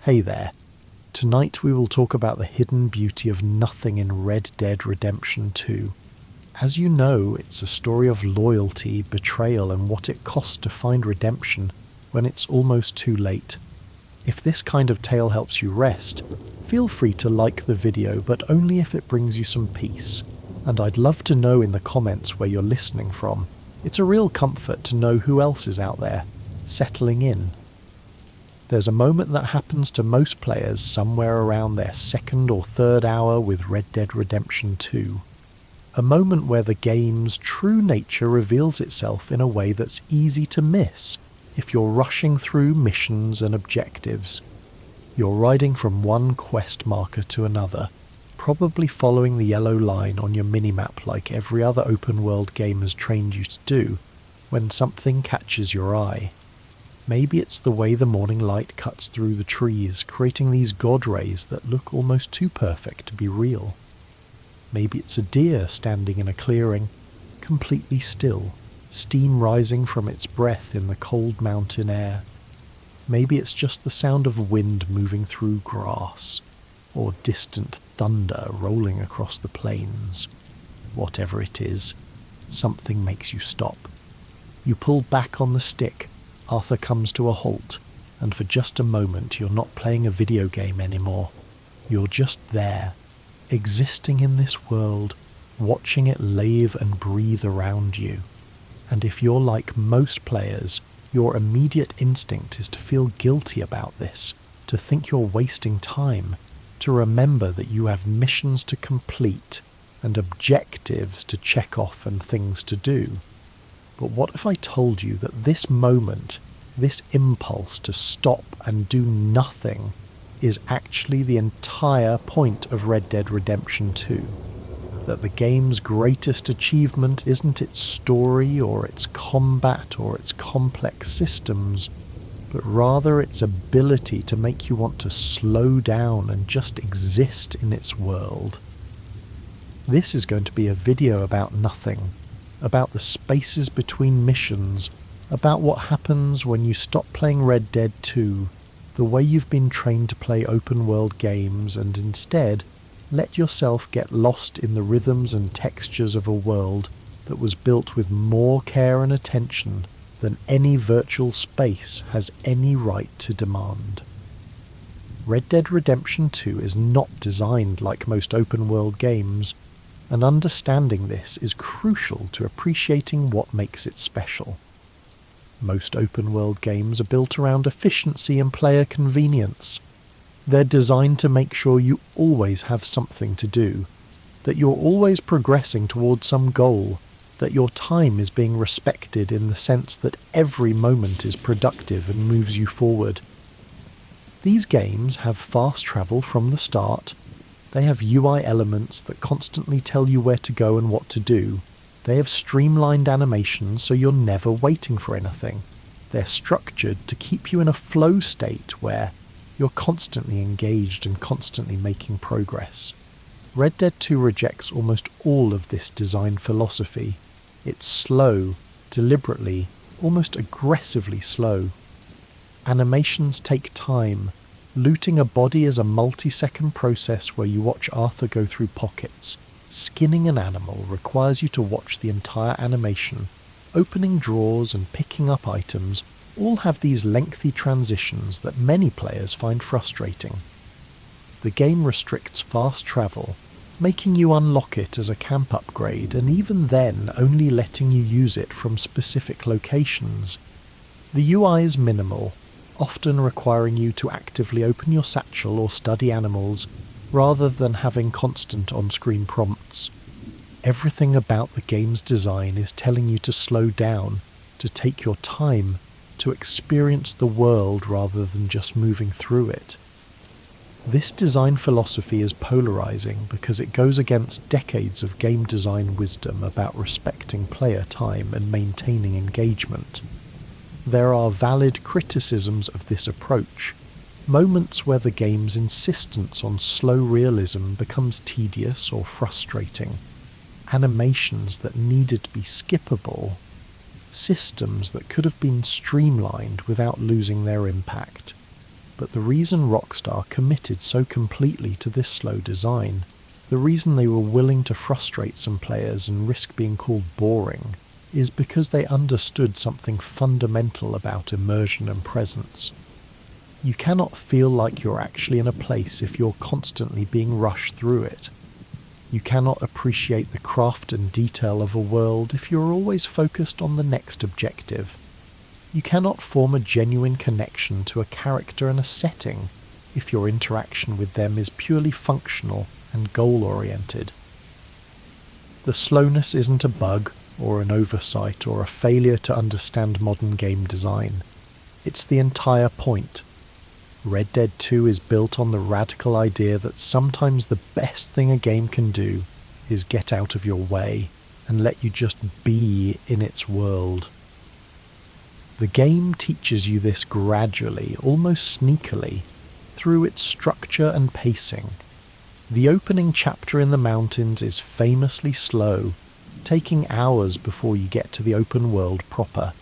Hey there. Tonight we will talk about the hidden beauty of nothing in Red Dead Redemption 2. As you know, it's a story of loyalty, betrayal, and what it costs to find redemption when it's almost too late. If this kind of tale helps you rest, feel free to like the video, but only if it brings you some peace. And I'd love to know in the comments where you're listening from. It's a real comfort to know who else is out there, settling in. There's a moment that happens to most players somewhere around their second or third hour with Red Dead Redemption 2. A moment where the game's true nature reveals itself in a way that's easy to miss if you're rushing through missions and objectives. You're riding from one quest marker to another, probably following the yellow line on your minimap like every other open world game has trained you to do, when something catches your eye. Maybe it's the way the morning light cuts through the trees, creating these god rays that look almost too perfect to be real. Maybe it's a deer standing in a clearing, completely still, steam rising from its breath in the cold mountain air. Maybe it's just the sound of wind moving through grass, or distant thunder rolling across the plains. Whatever it is, something makes you stop. You pull back on the stick. Arthur comes to a halt, and for just a moment you're not playing a video game anymore. You're just there, existing in this world, watching it lave and breathe around you. And if you're like most players, your immediate instinct is to feel guilty about this, to think you're wasting time, to remember that you have missions to complete and objectives to check off and things to do. But what if I told you that this moment, this impulse to stop and do nothing, is actually the entire point of Red Dead Redemption 2? That the game's greatest achievement isn't its story or its combat or its complex systems, but rather its ability to make you want to slow down and just exist in its world. This is going to be a video about nothing, about the spaces between missions, about what happens when you stop playing Red Dead 2, the way you've been trained to play open world games, and instead let yourself get lost in the rhythms and textures of a world that was built with more care and attention than any virtual space has any right to demand. Red Dead Redemption 2 is not designed like most open world games, and understanding this is crucial to appreciating what makes it special. Most open world games are built around efficiency and player convenience. They're designed to make sure you always have something to do, that you're always progressing towards some goal, that your time is being respected in the sense that every moment is productive and moves you forward. These games have fast travel from the start. They have UI elements that constantly tell you where to go and what to do. They have streamlined animations so you're never waiting for anything. They're structured to keep you in a flow state where you're constantly engaged and constantly making progress. Red Dead 2 rejects almost all of this design philosophy. It's slow, deliberately, almost aggressively slow. Animations take time. Looting a body is a multi-second process where you watch Arthur go through pockets. Skinning an animal requires you to watch the entire animation. Opening drawers and picking up items all have these lengthy transitions that many players find frustrating. The game restricts fast travel, making you unlock it as a camp upgrade, and even then only letting you use it from specific locations. The UI is minimal, often requiring you to actively open your satchel or study animals, rather than having constant on-screen prompts. Everything about the game's design is telling you to slow down, to take your time, to experience the world rather than just moving through it. This design philosophy is polarizing because it goes against decades of game design wisdom about respecting player time and maintaining engagement. There are valid criticisms of this approach, moments where the game's insistence on slow realism becomes tedious or frustrating, animations that needed to be skippable, systems that could have been streamlined without losing their impact. But the reason Rockstar committed so completely to this slow design, the reason they were willing to frustrate some players and risk being called boring, is because they understood something fundamental about immersion and presence. You cannot feel like you're actually in a place if you're constantly being rushed through it. You cannot appreciate the craft and detail of a world if you're always focused on the next objective. You cannot form a genuine connection to a character and a setting if your interaction with them is purely functional and goal-oriented. The slowness isn't a bug or an oversight or a failure to understand modern game design. It's the entire point. Red Dead 2 is built on the radical idea that sometimes the best thing a game can do is get out of your way and let you just be in its world. The game teaches you this gradually, almost sneakily, through its structure and pacing. The opening chapter in the mountains is famously slow, taking hours before you get to the open world proper,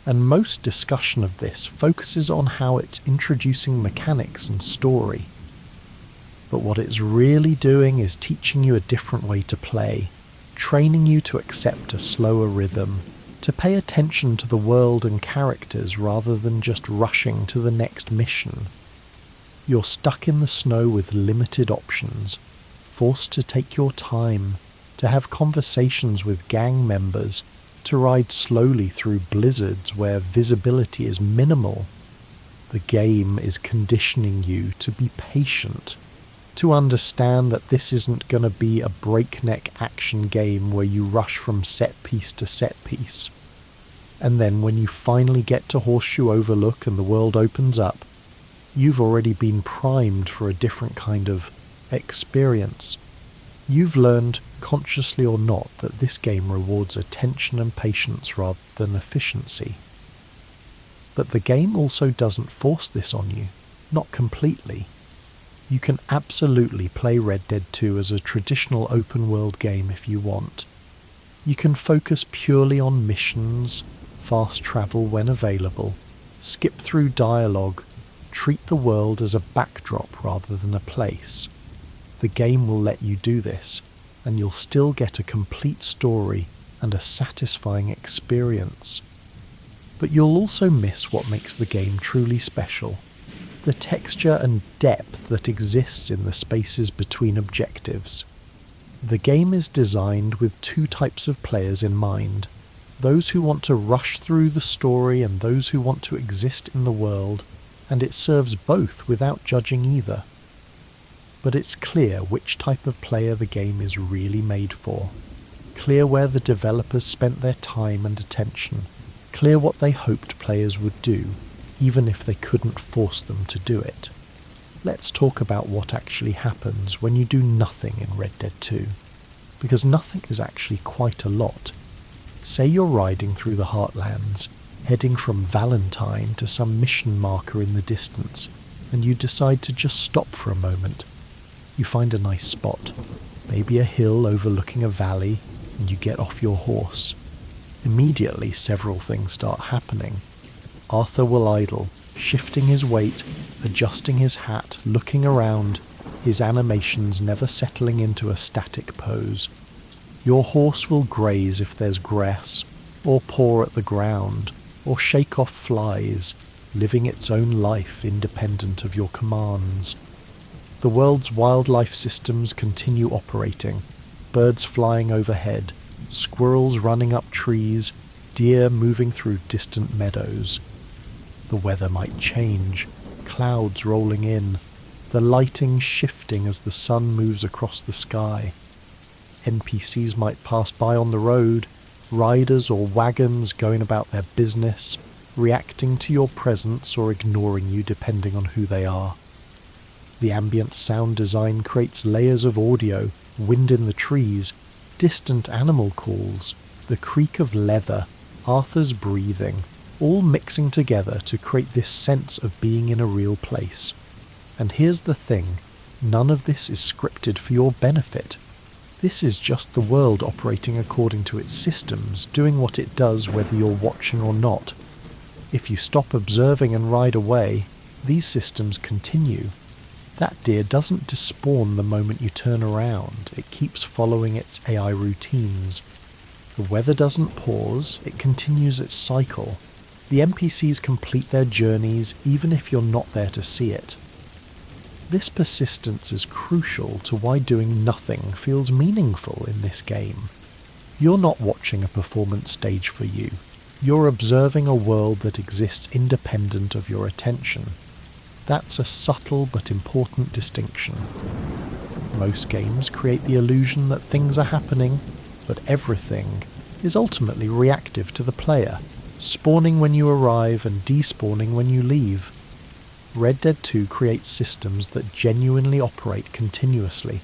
and most discussion of this focuses on how it's introducing mechanics and story. But what it's really doing is teaching you a different way to play, training you to accept a slower rhythm, to pay attention to the world and characters rather than just rushing to the next mission. You're stuck in the snow with limited options, forced to take your time, to have conversations with gang members, to ride slowly through blizzards where visibility is minimal. The game is conditioning you to be patient, to understand that this isn't going to be a breakneck action game where you rush from set piece to set piece. And then when you finally get to Horseshoe Overlook and the world opens up, you've already been primed for a different kind of experience. You've learned, consciously or not, that this game rewards attention and patience rather than efficiency. But the game also doesn't force this on you, not completely. You can absolutely play Red Dead 2 as a traditional open-world game if you want. You can focus purely on missions, fast travel when available, skip through dialogue, treat the world as a backdrop rather than a place. The game will let you do this, and you'll still get a complete story and a satisfying experience. But you'll also miss what makes the game truly special, the texture and depth that exists in the spaces between objectives. The game is designed with two types of players in mind, those who want to rush through the story and those who want to exist in the world, and it serves both without judging either. But it's clear which type of player the game is really made for. Clear where the developers spent their time and attention. Clear what they hoped players would do, even if they couldn't force them to do it. Let's talk about what actually happens when you do nothing in Red Dead 2. Because nothing is actually quite a lot. Say you're riding through the Heartlands, heading from Valentine to some mission marker in the distance, and you decide to just stop for a moment. You find a nice spot, maybe a hill overlooking a valley, and you get off your horse. Immediately several things start happening. Arthur will idle, shifting his weight, adjusting his hat, looking around, his animations never settling into a static pose. Your horse will graze if there's grass, or paw at the ground, or shake off flies, living its own life independent of your commands. The world's wildlife systems continue operating, birds flying overhead, squirrels running up trees, deer moving through distant meadows. The weather might change, clouds rolling in, the lighting shifting as the sun moves across the sky. NPCs might pass by on the road, riders or wagons going about their business, reacting to your presence or ignoring you depending on who they are. The ambient sound design creates layers of audio, wind in the trees, distant animal calls, the creak of leather, Arthur's breathing, all mixing together to create this sense of being in a real place. And here's the thing, none of this is scripted for your benefit. This is just the world operating according to its systems, doing what it does whether you're watching or not. If you stop observing and ride away, These systems continue. That deer doesn't despawn the moment you turn around, it keeps following its AI routines. The weather doesn't pause, it continues its cycle. The NPCs complete their journeys even if you're not there to see it. This persistence is crucial to why doing nothing feels meaningful in this game. You're not watching a performance stage for you. You're observing a world that exists independent of your attention. That's a subtle but important distinction. Most games create the illusion that things are happening, but everything is ultimately reactive to the player, spawning when you arrive and despawning when you leave. Red Dead 2 creates systems that genuinely operate continuously,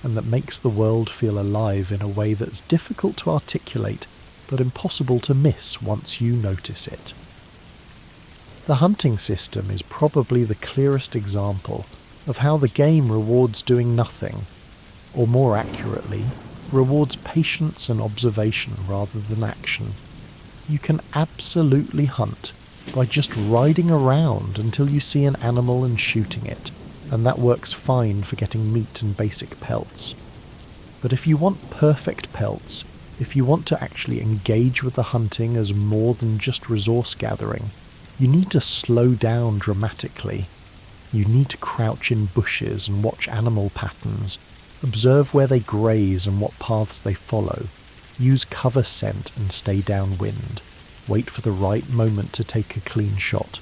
and that makes the world feel alive in a way that's difficult to articulate, but impossible to miss once you notice it. The hunting system is probably the clearest example of how the game rewards doing nothing, or more accurately, rewards patience and observation rather than action. You can absolutely hunt by just riding around until you see an animal and shooting it, and that works fine for getting meat and basic pelts. But if you want perfect pelts, if you want to actually engage with the hunting as more than just resource gathering, you need to slow down dramatically. You need to crouch in bushes and watch animal patterns, observe where they graze and what paths they follow, use cover scent and stay downwind, wait for the right moment to take a clean shot.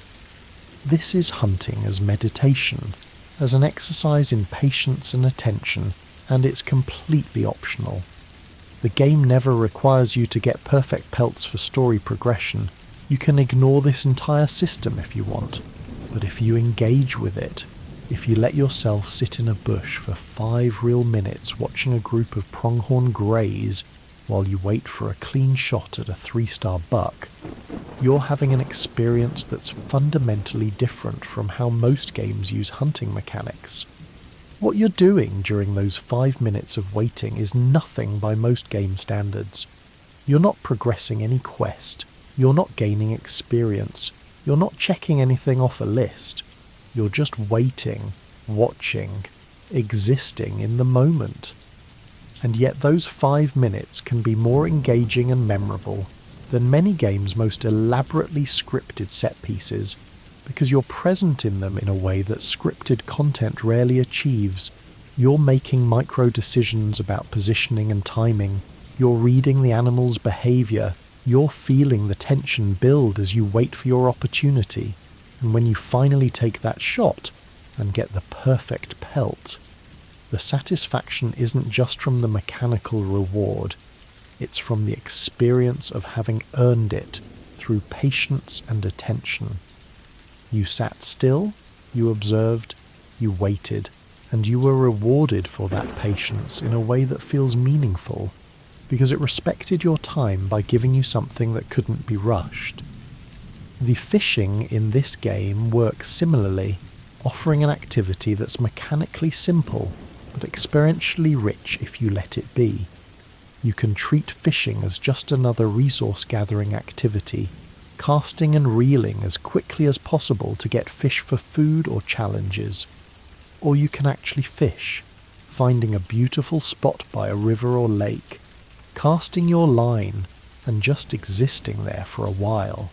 This is hunting as meditation, as an exercise in patience and attention, and it's completely optional. The game never requires you to get perfect pelts for story progression. You can ignore this entire system if you want, but if you engage with it, if you let yourself sit in a bush for 5 real minutes watching a group of pronghorn graze while you wait for a clean shot at a 3-star buck, you're having an experience that's fundamentally different from how most games use hunting mechanics. What you're doing during those 5 minutes of waiting is nothing by most game standards. You're not progressing any quest. You're not gaining experience. You're not checking anything off a list. You're just waiting, watching, existing in the moment. And yet those 5 minutes can be more engaging and memorable than many games' most elaborately scripted set pieces, because you're present in them in a way that scripted content rarely achieves. You're making micro decisions about positioning and timing. You're reading the animal's behavior. You're feeling the tension build as you wait for your opportunity, and when you finally take that shot and get the perfect pelt, the satisfaction isn't just from the mechanical reward, it's from the experience of having earned it through patience and attention. You sat still, you observed, you waited, and you were rewarded for that patience in a way that feels meaningful, because it respected your time by giving you something that couldn't be rushed. The fishing in this game works similarly, offering an activity that's mechanically simple, but experientially rich if you let it be. You can treat fishing as just another resource-gathering activity, casting and reeling as quickly as possible to get fish for food or challenges. Or you can actually fish, finding a beautiful spot by a river or lake, casting your line, and just existing there for a while.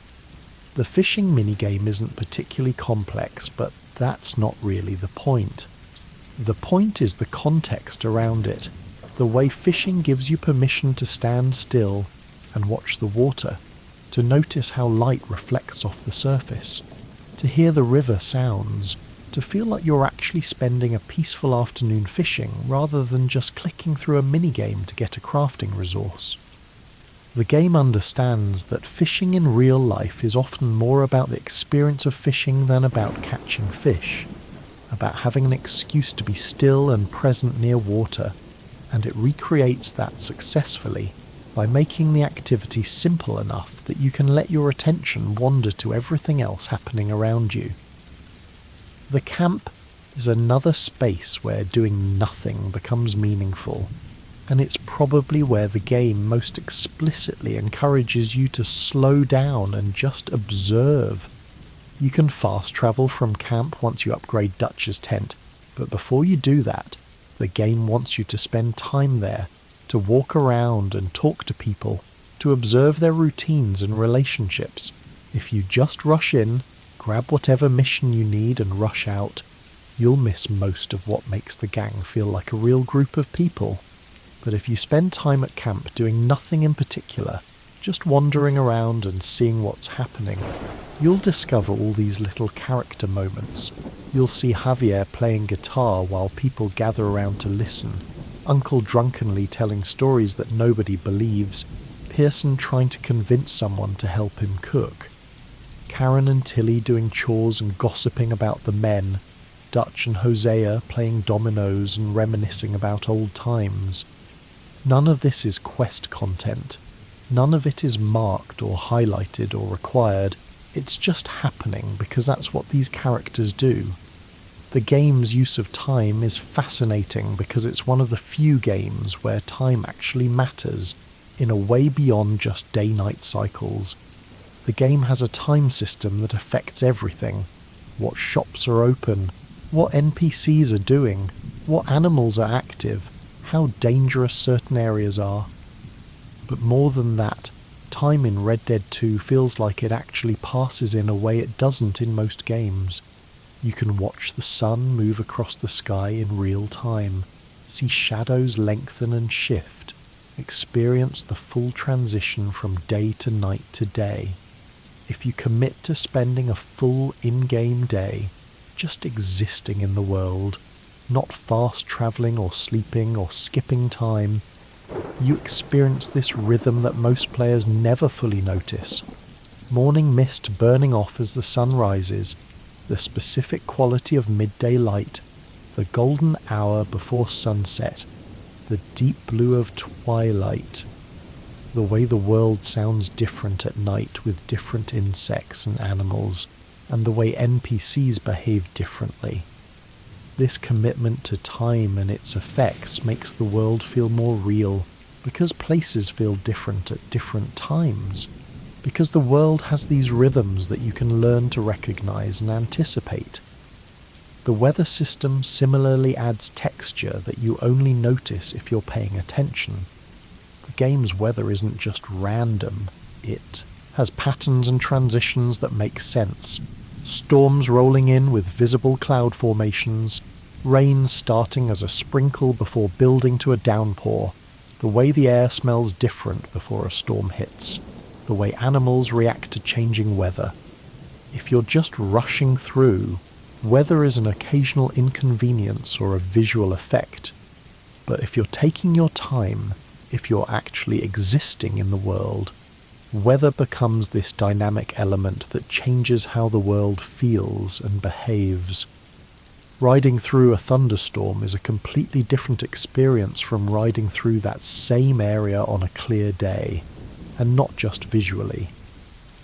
The fishing minigame isn't particularly complex, but that's not really the point. The point is the context around it, the way fishing gives you permission to stand still and watch the water, to notice how light reflects off the surface, to hear the river sounds, to feel like you're actually spending a peaceful afternoon fishing rather than just clicking through a minigame to get a crafting resource. The game understands that fishing in real life is often more about the experience of fishing than about catching fish, about having an excuse to be still and present near water, and it recreates that successfully by making the activity simple enough that you can let your attention wander to everything else happening around you. The camp is another space where doing nothing becomes meaningful, and it's probably where the game most explicitly encourages you to slow down and just observe. You can fast travel from camp once you upgrade Dutch's tent, but before you do that, the game wants you to spend time there, to walk around and talk to people, to observe their routines and relationships. If you just rush in, grab whatever mission you need and rush out, you'll miss most of what makes the gang feel like a real group of people. But if you spend time at camp doing nothing in particular, just wandering around and seeing what's happening, you'll discover all these little character moments. You'll see Javier playing guitar while people gather around to listen, Uncle drunkenly telling stories that nobody believes, Pearson trying to convince someone to help him cook, Karen and Tilly doing chores and gossiping about the men, Dutch and Hosea playing dominoes and reminiscing about old times. None of this is quest content. None of it is marked or highlighted or required. It's just happening because that's what these characters do. The game's use of time is fascinating because it's one of the few games where time actually matters in a way beyond just day-night cycles. The game has a time system that affects everything. What shops are open, what NPCs are doing, what animals are active, how dangerous certain areas are. But more than that, time in Red Dead 2 feels like it actually passes in a way it doesn't in most games. You can watch the sun move across the sky in real time, see shadows lengthen and shift, experience the full transition from day to night to day. If you commit to spending a full in-game day just existing in the world, not fast travelling or sleeping or skipping time, you experience this rhythm that most players never fully notice. Morning mist burning off as the sun rises, the specific quality of midday light, the golden hour before sunset, the deep blue of twilight, the way the world sounds different at night with different insects and animals, and the way NPCs behave differently. This commitment to time and its effects makes the world feel more real, because places feel different at different times, because the world has these rhythms that you can learn to recognize and anticipate. The weather system similarly adds texture that you only notice if you're paying attention. The game's weather isn't just random, it has patterns and transitions that make sense. Storms rolling in with visible cloud formations, rain starting as a sprinkle before building to a downpour, the way the air smells different before a storm hits, the way animals react to changing weather. If you're just rushing through, weather is an occasional inconvenience or a visual effect. But if you're taking your time, if you're actually existing in the world, weather becomes this dynamic element that changes how the world feels and behaves. Riding through a thunderstorm is a completely different experience from riding through that same area on a clear day, and not just visually.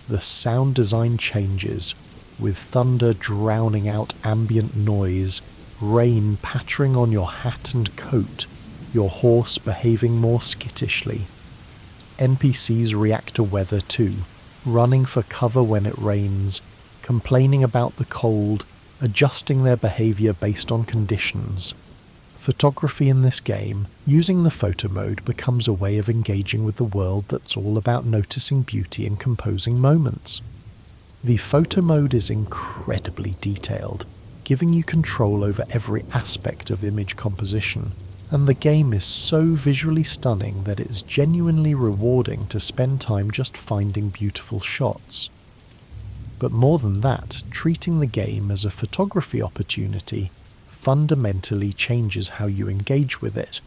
The sound design changes, with thunder drowning out ambient noise, rain pattering on your hat and coat, your horse behaving more skittishly. NPCs react to weather too, running for cover when it rains, complaining about the cold, adjusting their behaviour based on conditions. Photography in this game, using the photo mode, becomes a way of engaging with the world that's all about noticing beauty and composing moments. The photo mode is incredibly detailed, giving you control over every aspect of image composition, and the game is so visually stunning that it's genuinely rewarding to spend time just finding beautiful shots. But more than that, treating the game as a photography opportunity fundamentally changes how you engage with it.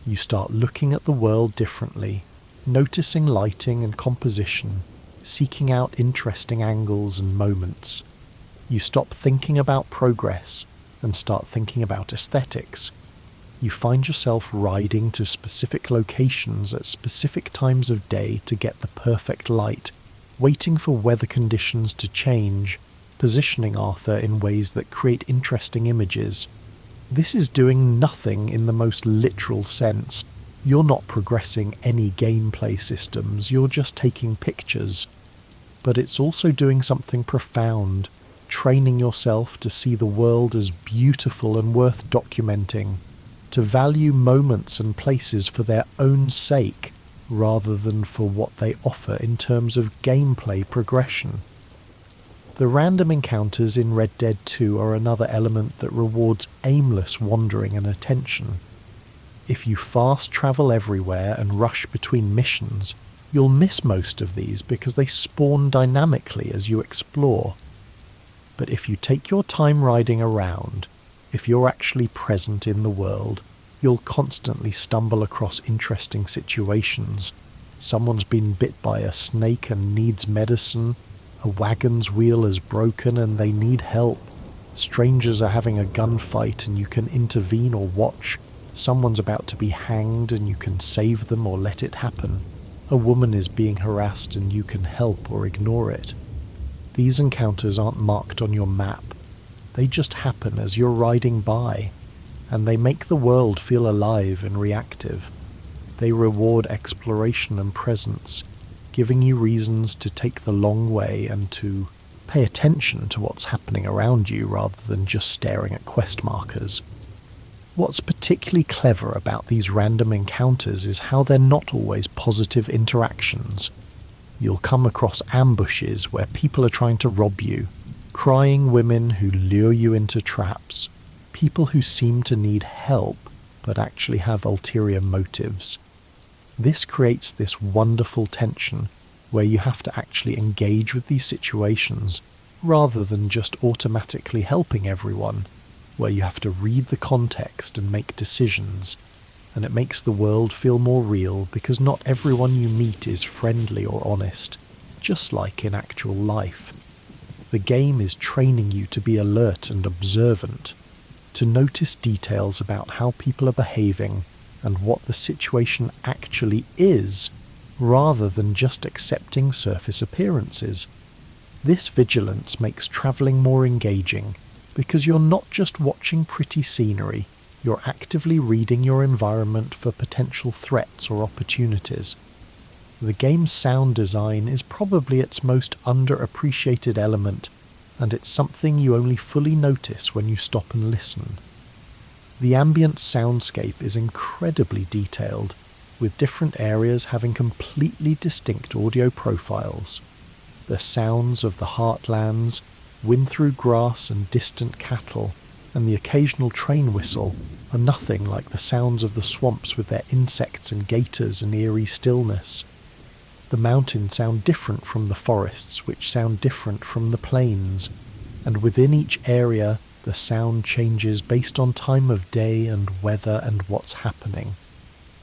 You start looking at the world differently, noticing lighting and composition, seeking out interesting angles and moments. You stop thinking about progress and start thinking about aesthetics. You find yourself riding to specific locations at specific times of day to get the perfect light, waiting for weather conditions to change, positioning Arthur in ways that create interesting images. This is doing nothing in the most literal sense. You're not progressing any gameplay systems, you're just taking pictures. But it's also doing something profound. training yourself to see the world as beautiful and worth documenting, to value moments and places for their own sake rather than for what they offer in terms of gameplay progression. The random encounters in Red Dead 2 are another element that rewards aimless wandering and attention. If you fast travel everywhere and rush between missions, you'll miss most of these because they spawn dynamically as you explore. But if you take your time riding around, if you're actually present in the world, you'll constantly stumble across interesting situations. Someone's been bit by a snake and needs medicine. A wagon's wheel is broken and they need help. Strangers are having a gunfight and you can intervene or watch. Someone's about to be hanged and you can save them or let it happen. A woman is being harassed and you can help or ignore it. These encounters aren't marked on your map. They just happen as you're riding by, and they make the world feel alive and reactive. They reward exploration and presence, giving you reasons to take the long way and to pay attention to what's happening around you rather than just staring at quest markers. What's particularly clever about these random encounters is how they're not always positive interactions. You'll come across ambushes where people are trying to rob you, crying women who lure you into traps, people who seem to need help but actually have ulterior motives. This creates this wonderful tension where you have to actually engage with these situations rather than just automatically helping everyone, where you have to read the context and make decisions, and it makes the world feel more real because not everyone you meet is friendly or honest, just like in actual life. The game is training you to be alert and observant, to notice details about how people are behaving and what the situation actually is, rather than just accepting surface appearances. This vigilance makes travelling more engaging, because you're not just watching pretty scenery, you're actively reading your environment for potential threats or opportunities. The game's sound design is probably its most underappreciated element, and it's something you only fully notice when you stop and listen. The ambient soundscape is incredibly detailed, with different areas having completely distinct audio profiles. The sounds of the heartlands, wind through grass and distant cattle, and the occasional train whistle are nothing like the sounds of the swamps with their insects and gators and eerie stillness. The mountains sound different from the forests, which sound different from the plains, and within each area the sound changes based on time of day and weather and what's happening.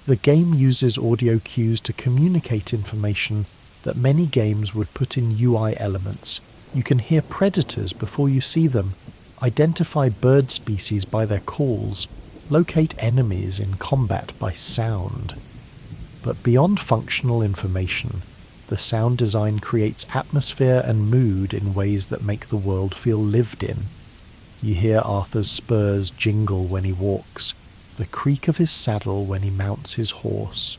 The game uses audio cues to communicate information that many games would put in UI elements. You can hear predators before you see them, identify bird species by their calls, locate enemies in combat by sound. But beyond functional information, the sound design creates atmosphere and mood in ways that make the world feel lived in. You hear Arthur's spurs jingle when he walks, the creak of his saddle when he mounts his horse,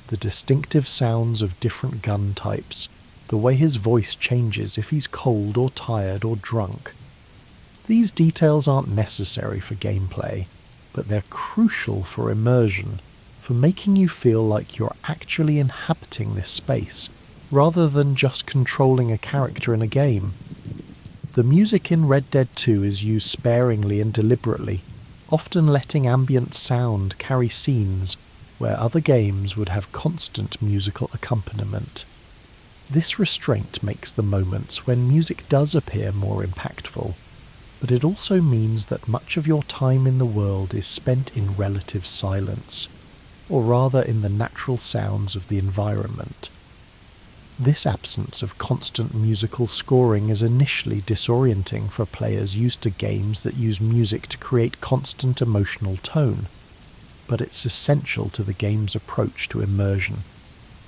the distinctive sounds of different gun types, the way his voice changes if he's cold or tired or drunk. These details aren't necessary for gameplay, but they're crucial for immersion, for making you feel like you're actually inhabiting this space, rather than just controlling a character in a game. The music in Red Dead 2 is used sparingly and deliberately, often letting ambient sound carry scenes where other games would have constant musical accompaniment. This restraint makes the moments when music does appear more impactful, but it also means that much of your time in the world is spent in relative silence, or rather in the natural sounds of the environment. This absence of constant musical scoring is initially disorienting for players used to games that use music to create constant emotional tone, but it's essential to the game's approach to immersion.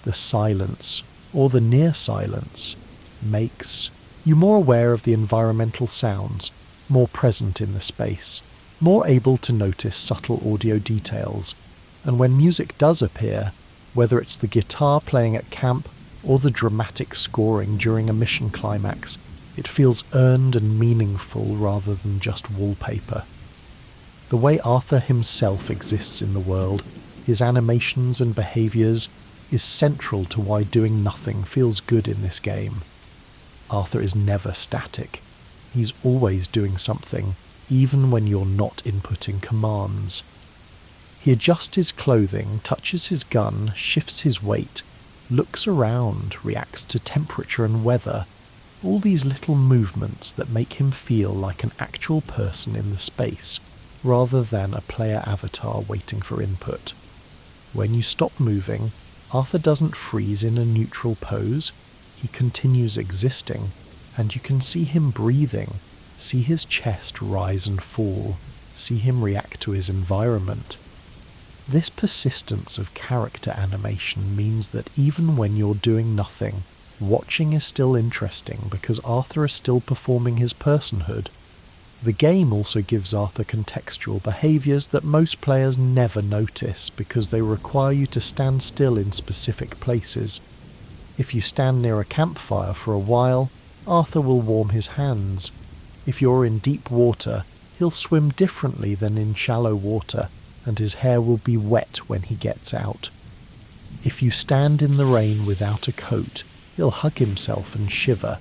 The silence, or the near silence, makes you more aware of the environmental sounds, more present in the space, more able to notice subtle audio details, and when music does appear, whether it's the guitar playing at camp or the dramatic scoring during a mission climax, It feels earned and meaningful rather than just wallpaper. The way Arthur himself exists in the world, his animations and behaviours, is central to why doing nothing feels good in this game. Arthur is never static. He's always doing something, even when you're not inputting commands. He adjusts his clothing, touches his gun, shifts his weight, looks around, reacts to temperature and weather, all these little movements that make him feel like an actual person in the space, rather than a player avatar waiting for input. When you stop moving, Arthur doesn't freeze in a neutral pose, he continues existing, and you can see him breathing, see his chest rise and fall, see him react to his environment. This persistence of character animation means that even when you're doing nothing, watching is still interesting because Arthur is still performing his personhood. The game also gives Arthur contextual behaviours that most players never notice because they require you to stand still in specific places. If you stand near a campfire for a while, Arthur will warm his hands. If you're in deep water, he'll swim differently than in shallow water, and his hair will be wet when he gets out. If you stand in the rain without a coat, he'll hug himself and shiver.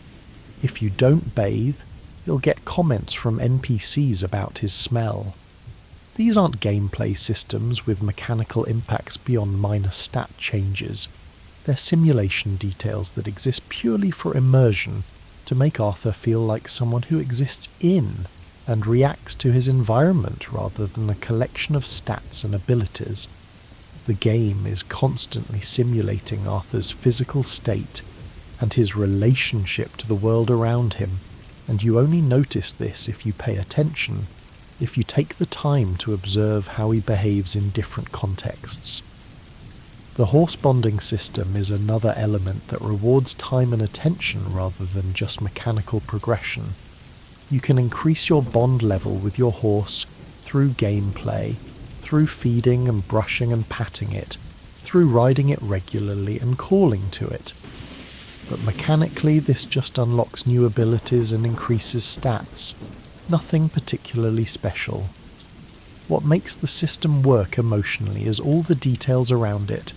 If you don't bathe, he'll get comments from NPCs about his smell. These aren't gameplay systems with mechanical impacts beyond minor stat changes. They're simulation details that exist purely for immersion, to make Arthur feel like someone who exists in and reacts to his environment rather than a collection of stats and abilities. The game is constantly simulating Arthur's physical state and his relationship to the world around him, and you only notice this if you pay attention, if you take the time to observe how he behaves in different contexts. The horse bonding system is another element that rewards time and attention rather than just mechanical progression. You can increase your bond level with your horse through gameplay, through feeding and brushing and patting it, through riding it regularly and calling to it. But mechanically this just unlocks new abilities and increases stats. Nothing particularly special. What makes the system work emotionally is all the details around it.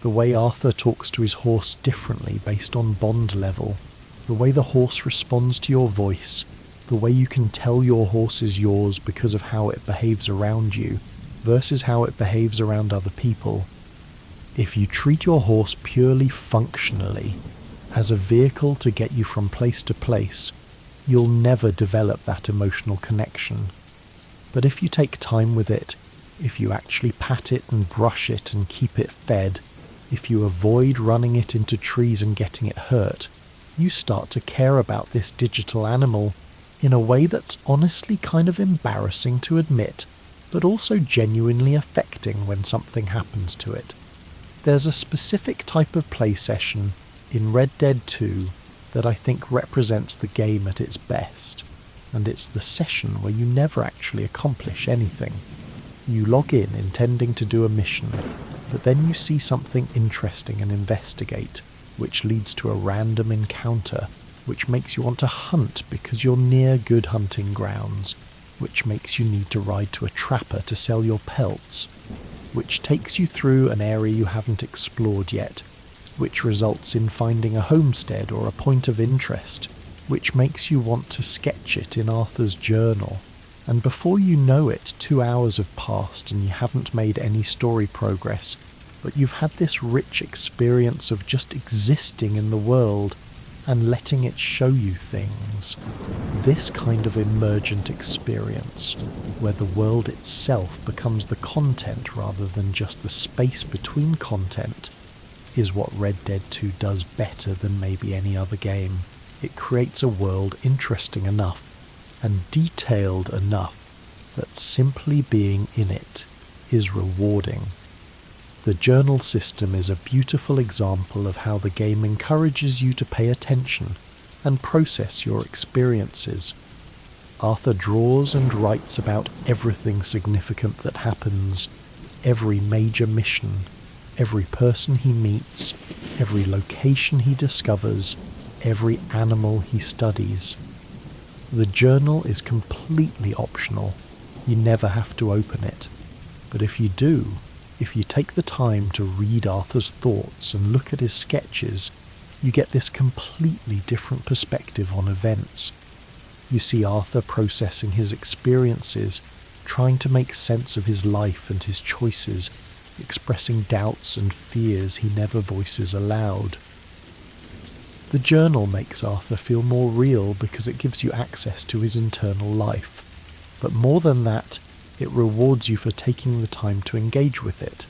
The way Arthur talks to his horse differently based on bond level, the way the horse responds to your voice, the way you can tell your horse is yours because of how it behaves around you versus how it behaves around other people. If you treat your horse purely functionally, as a vehicle to get you from place to place, you'll never develop that emotional connection. But if you take time with it, if you actually pat it and brush it and keep it fed, if you avoid running it into trees and getting it hurt, you start to care about this digital animal in a way that's honestly kind of embarrassing to admit, but also genuinely affecting when something happens to it. There's a specific type of play session in Red Dead 2 that I think represents the game at its best, and it's the session where you never actually accomplish anything. You log in intending to do a mission, but then you see something interesting and investigate, which leads to a random encounter, which makes you want to hunt because you're near good hunting grounds, which makes you need to ride to a trapper to sell your pelts, which takes you through an area you haven't explored yet, which results in finding a homestead or a point of interest, which makes you want to sketch it in Arthur's journal. And before you know it, 2 hours have passed and you haven't made any story progress, but you've had this rich experience of just existing in the world and letting it show you things. This kind of emergent experience, where the world itself becomes the content rather than just the space between content, is what Red Dead 2 does better than maybe any other game. It creates a world interesting enough and detailed enough that simply being in it is rewarding. The journal system is a beautiful example of how the game encourages you to pay attention and process your experiences. Arthur draws and writes about everything significant that happens, every major mission, every person he meets, every location he discovers, every animal he studies. The journal is completely optional. You never have to open it. But if you do, if you take the time to read Arthur's thoughts and look at his sketches, you get this completely different perspective on events. You see Arthur processing his experiences, trying to make sense of his life and his choices, expressing doubts and fears he never voices aloud. The journal makes Arthur feel more real because it gives you access to his internal life. But more than that, it rewards you for taking the time to engage with it.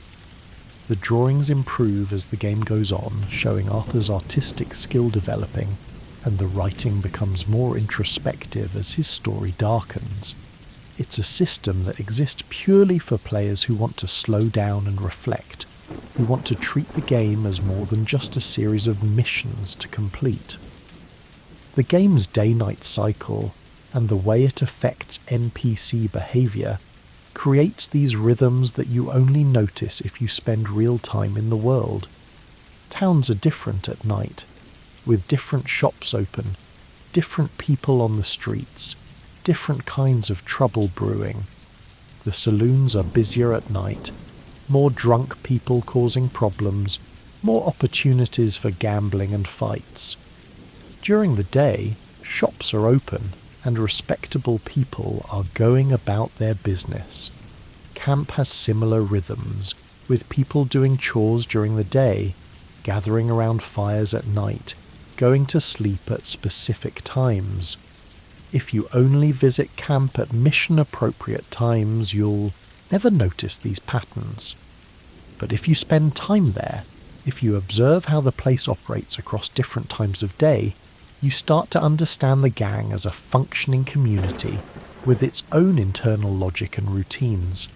The drawings improve as the game goes on, showing Arthur's artistic skill developing, and the writing becomes more introspective as his story darkens. It's a system that exists purely for players who want to slow down and reflect, who want to treat the game as more than just a series of missions to complete. The game's day-night cycle, and the way it affects NPC behaviour, creates these rhythms that you only notice if you spend real time in the world. Towns are different at night, with different shops open, different people on the streets, different kinds of trouble brewing. The saloons are busier at night, more drunk people causing problems, more opportunities for gambling and fights. During the day, shops are open, and respectable people are going about their business. Camp has similar rhythms, with people doing chores during the day, gathering around fires at night, going to sleep at specific times. If you only visit camp at mission-appropriate times, you'll never notice these patterns. But if you spend time there, if you observe how the place operates across different times of day, you start to understand the gang as a functioning community with its own internal logic and routines.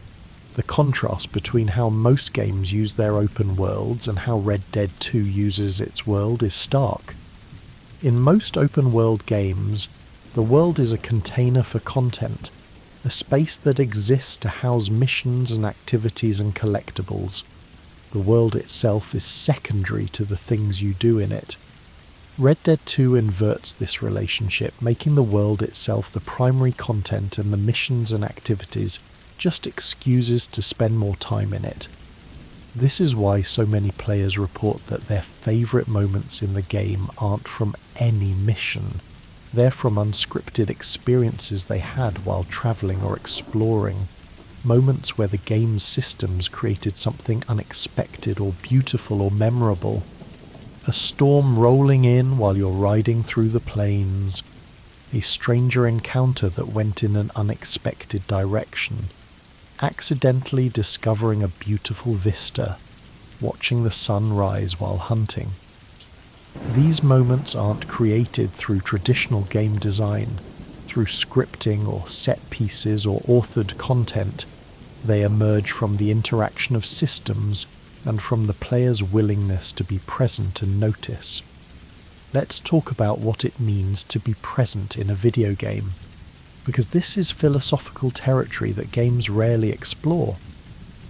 The contrast between how most games use their open worlds and how Red Dead 2 uses its world is stark. In most open world games, the world is a container for content, a space that exists to house missions and activities and collectibles. The world itself is secondary to the things you do in it. Red Dead 2 inverts this relationship, making the world itself the primary content and the missions and activities just excuses to spend more time in it. This is why so many players report that their favourite moments in the game aren't from any mission. They're from unscripted experiences they had while travelling or exploring. Moments where the game's systems created something unexpected or beautiful or memorable. A storm rolling in while you're riding through the plains. A stranger encounter that went in an unexpected direction. Accidentally discovering a beautiful vista. Watching the sun rise while hunting. These moments aren't created through traditional game design, through scripting or set pieces or authored content. They emerge from the interaction of systems and from the player's willingness to be present and notice. Let's talk about what it means to be present in a video game, because this is philosophical territory that games rarely explore.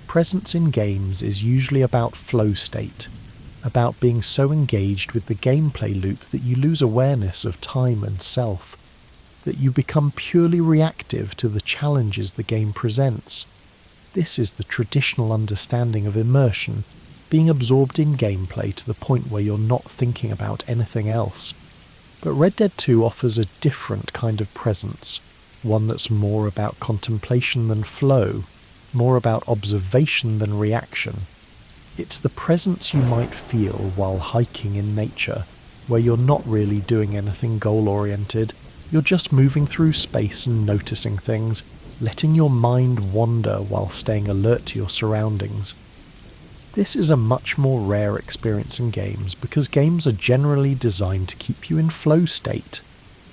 Presence in games is usually about flow state, about being so engaged with the gameplay loop that you lose awareness of time and self, that you become purely reactive to the challenges the game presents. This is the traditional understanding of immersion, being absorbed in gameplay to the point where you're not thinking about anything else. But Red Dead 2 offers a different kind of presence, one that's more about contemplation than flow, more about observation than reaction. It's the presence you might feel while hiking in nature, where you're not really doing anything goal-oriented, you're just moving through space and noticing things, letting your mind wander while staying alert to your surroundings. This is a much more rare experience in games because games are generally designed to keep you in flow state,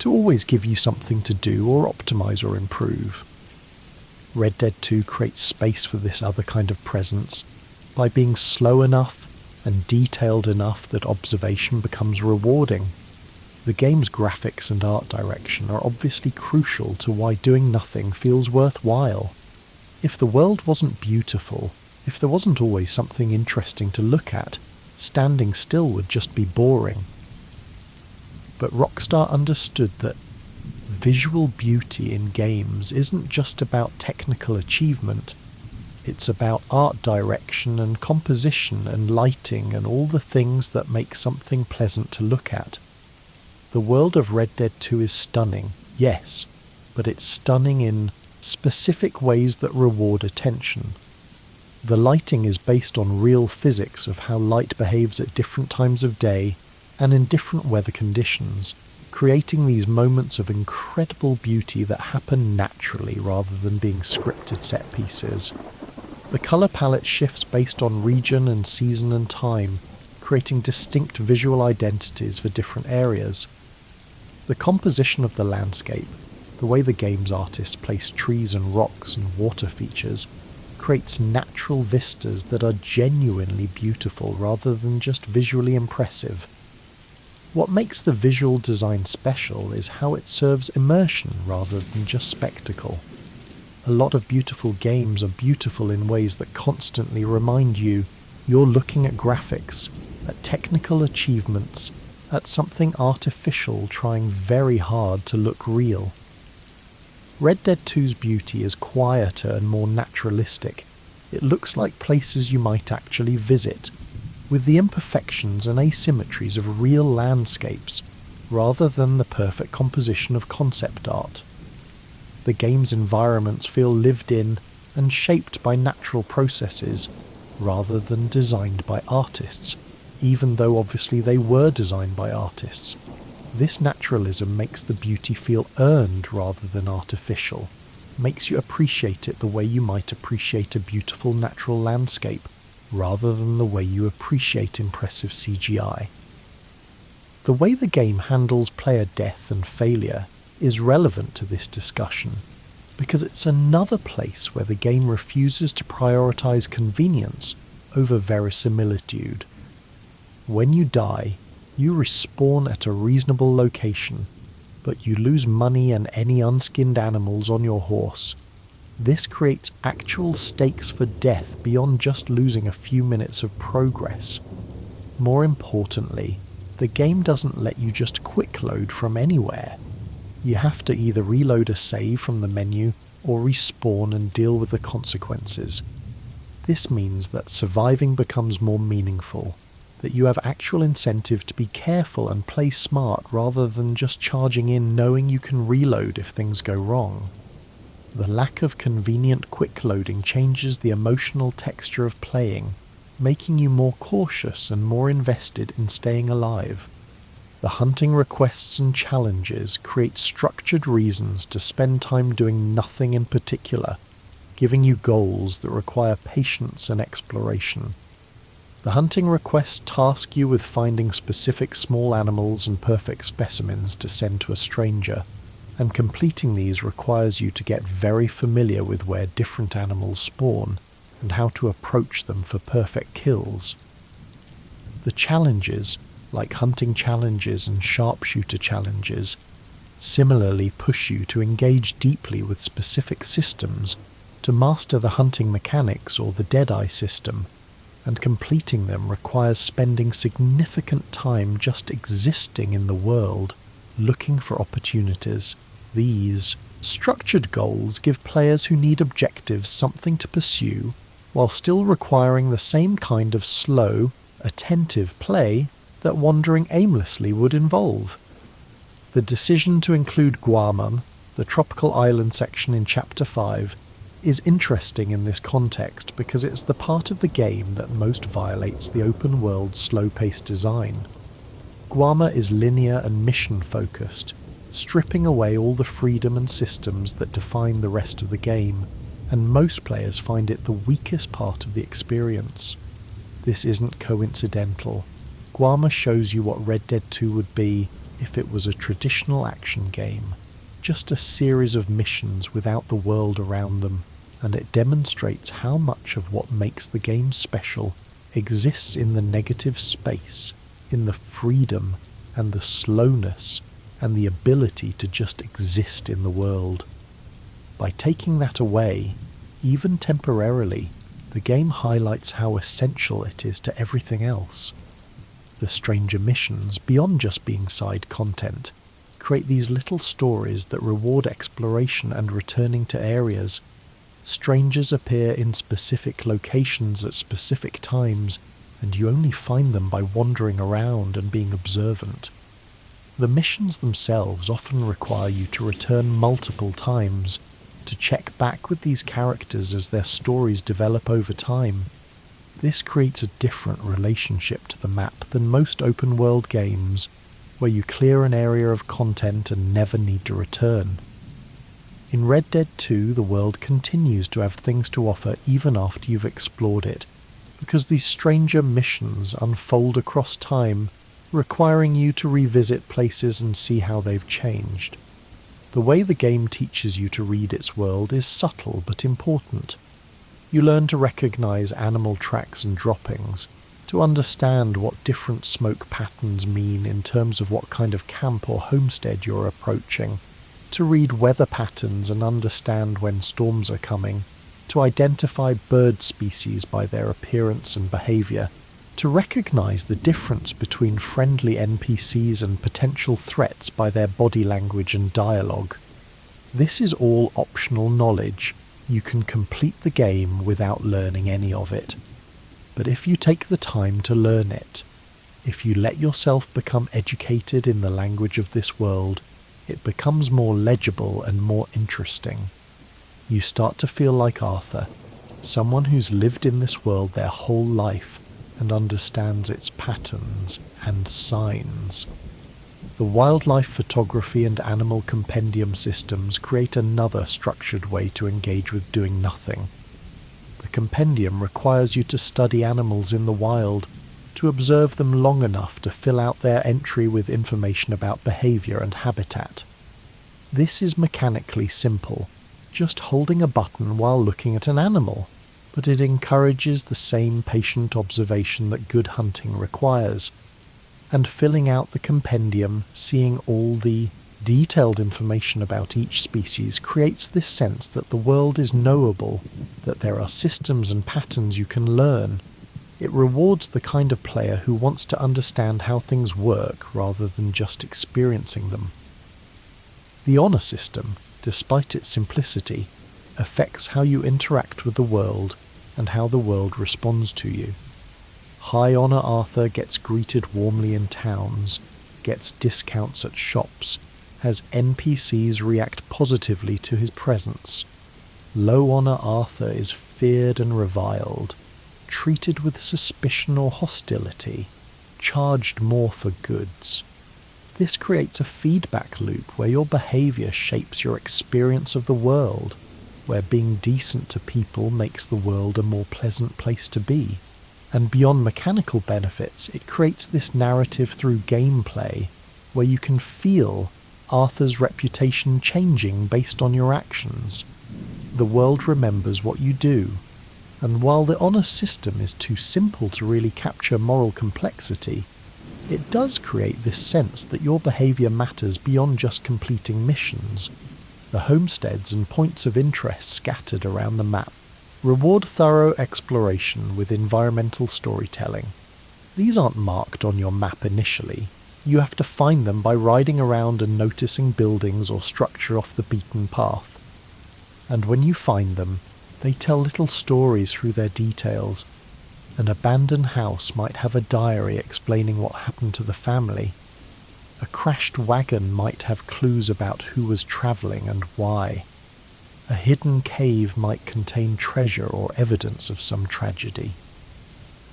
to always give you something to do or optimize or improve. Red Dead 2 creates space for this other kind of presence by being slow enough and detailed enough that observation becomes rewarding. The game's graphics and art direction are obviously crucial to why doing nothing feels worthwhile. If the world wasn't beautiful, if there wasn't always something interesting to look at, standing still would just be boring. But Rockstar understood that visual beauty in games isn't just about technical achievement, it's about art direction and composition and lighting and all the things that make something pleasant to look at. The world of Red Dead 2 is stunning, yes, but it's stunning in specific ways that reward attention. The lighting is based on real physics of how light behaves at different times of day and in different weather conditions, creating these moments of incredible beauty that happen naturally rather than being scripted set pieces. The colour palette shifts based on region and season and time, creating distinct visual identities for different areas. The composition of the landscape, the way the game's artists place trees and rocks and water features, creates natural vistas that are genuinely beautiful rather than just visually impressive. What makes the visual design special is how it serves immersion rather than just spectacle. A lot of beautiful games are beautiful in ways that constantly remind you you're looking at graphics, at technical achievements, at something artificial trying very hard to look real. Red Dead 2's beauty is quieter and more naturalistic. It looks like places you might actually visit, with the imperfections and asymmetries of real landscapes, rather than the perfect composition of concept art. The game's environments feel lived in and shaped by natural processes, rather than designed by artists, even though obviously they were designed by artists. This naturalism makes the beauty feel earned rather than artificial, makes you appreciate it the way you might appreciate a beautiful natural landscape, rather than the way you appreciate impressive CGI. The way the game handles player death and failure is relevant to this discussion, because it's another place where the game refuses to prioritize convenience over verisimilitude. When you die, you respawn at a reasonable location, but you lose money and any unskinned animals on your horse. This creates actual stakes for death beyond just losing a few minutes of progress. More importantly, the game doesn't let you just quick load from anywhere. You have to either reload a save from the menu or respawn and deal with the consequences. This means that surviving becomes more meaningful, that you have actual incentive to be careful and play smart rather than just charging in knowing you can reload if things go wrong. The lack of convenient quick loading changes the emotional texture of playing, making you more cautious and more invested in staying alive. The hunting requests and challenges create structured reasons to spend time doing nothing in particular, giving you goals that require patience and exploration. The hunting requests task you with finding specific small animals and perfect specimens to send to a stranger, and completing these requires you to get very familiar with where different animals spawn and how to approach them for perfect kills. The challenges, like hunting challenges and sharpshooter challenges, similarly push you to engage deeply with specific systems to master the hunting mechanics or the Deadeye system, and completing them requires spending significant time just existing in the world, looking for opportunities. These structured goals give players who need objectives something to pursue, while still requiring the same kind of slow, attentive play that wandering aimlessly would involve. The decision to include Guaman, the tropical island section in Chapter 5, is interesting in this context because it's the part of the game that most violates the open world slow-paced design. Guama is linear and mission-focused, stripping away all the freedom and systems that define the rest of the game, and most players find it the weakest part of the experience. This isn't coincidental. Guama shows you what Red Dead 2 would be if it was a traditional action game, just a series of missions without the world around them, and it demonstrates how much of what makes the game special exists in the negative space, in the freedom and the slowness and the ability to just exist in the world. By taking that away, even temporarily, the game highlights how essential it is to everything else. The stranger missions, beyond just being side content, create these little stories that reward exploration and returning to areas. Strangers appear in specific locations at specific times, and you only find them by wandering around and being observant. The missions themselves often require you to return multiple times, to check back with these characters as their stories develop over time. This creates a different relationship to the map than most open-world games, where you clear an area of content and never need to return. In Red Dead 2, the world continues to have things to offer even after you've explored it, because these stranger missions unfold across time, requiring you to revisit places and see how they've changed. The way the game teaches you to read its world is subtle but important. You learn to recognize animal tracks and droppings, to understand what different smoke patterns mean in terms of what kind of camp or homestead you're approaching, to read weather patterns and understand when storms are coming, to identify bird species by their appearance and behavior, to recognize the difference between friendly NPCs and potential threats by their body language and dialogue. This is all optional knowledge. You can complete the game without learning any of it. But if you take the time to learn it, if you let yourself become educated in the language of this world, it becomes more legible and more interesting. You start to feel like Arthur, someone who's lived in this world their whole life and understands its patterns and signs. The wildlife photography and animal compendium systems create another structured way to engage with doing nothing. The compendium requires you to study animals in the wild, to observe them long enough to fill out their entry with information about behavior and habitat. This is mechanically simple, just holding a button while looking at an animal, but it encourages the same patient observation that good hunting requires. And filling out the compendium, seeing all the detailed information about each species creates this sense that the world is knowable, that there are systems and patterns you can learn. It rewards the kind of player who wants to understand how things work rather than just experiencing them. The honor system, despite its simplicity, affects how you interact with the world and how the world responds to you. High honor Arthur gets greeted warmly in towns, gets discounts at shops, has NPCs react positively to his presence. Low honor Arthur is feared and reviled, treated with suspicion or hostility, charged more for goods. This creates a feedback loop where your behavior shapes your experience of the world, where being decent to people makes the world a more pleasant place to be. And beyond mechanical benefits, it creates this narrative through gameplay, where you can feel Arthur's reputation changing based on your actions. The world remembers what you do, and while the honor system is too simple to really capture moral complexity, it does create this sense that your behavior matters beyond just completing missions. The homesteads and points of interest scattered around the map reward thorough exploration with environmental storytelling. These aren't marked on your map initially. You have to find them by riding around and noticing buildings or structure off the beaten path. And when you find them, they tell little stories through their details. An abandoned house might have a diary explaining what happened to the family. A crashed wagon might have clues about who was travelling and why. A hidden cave might contain treasure or evidence of some tragedy.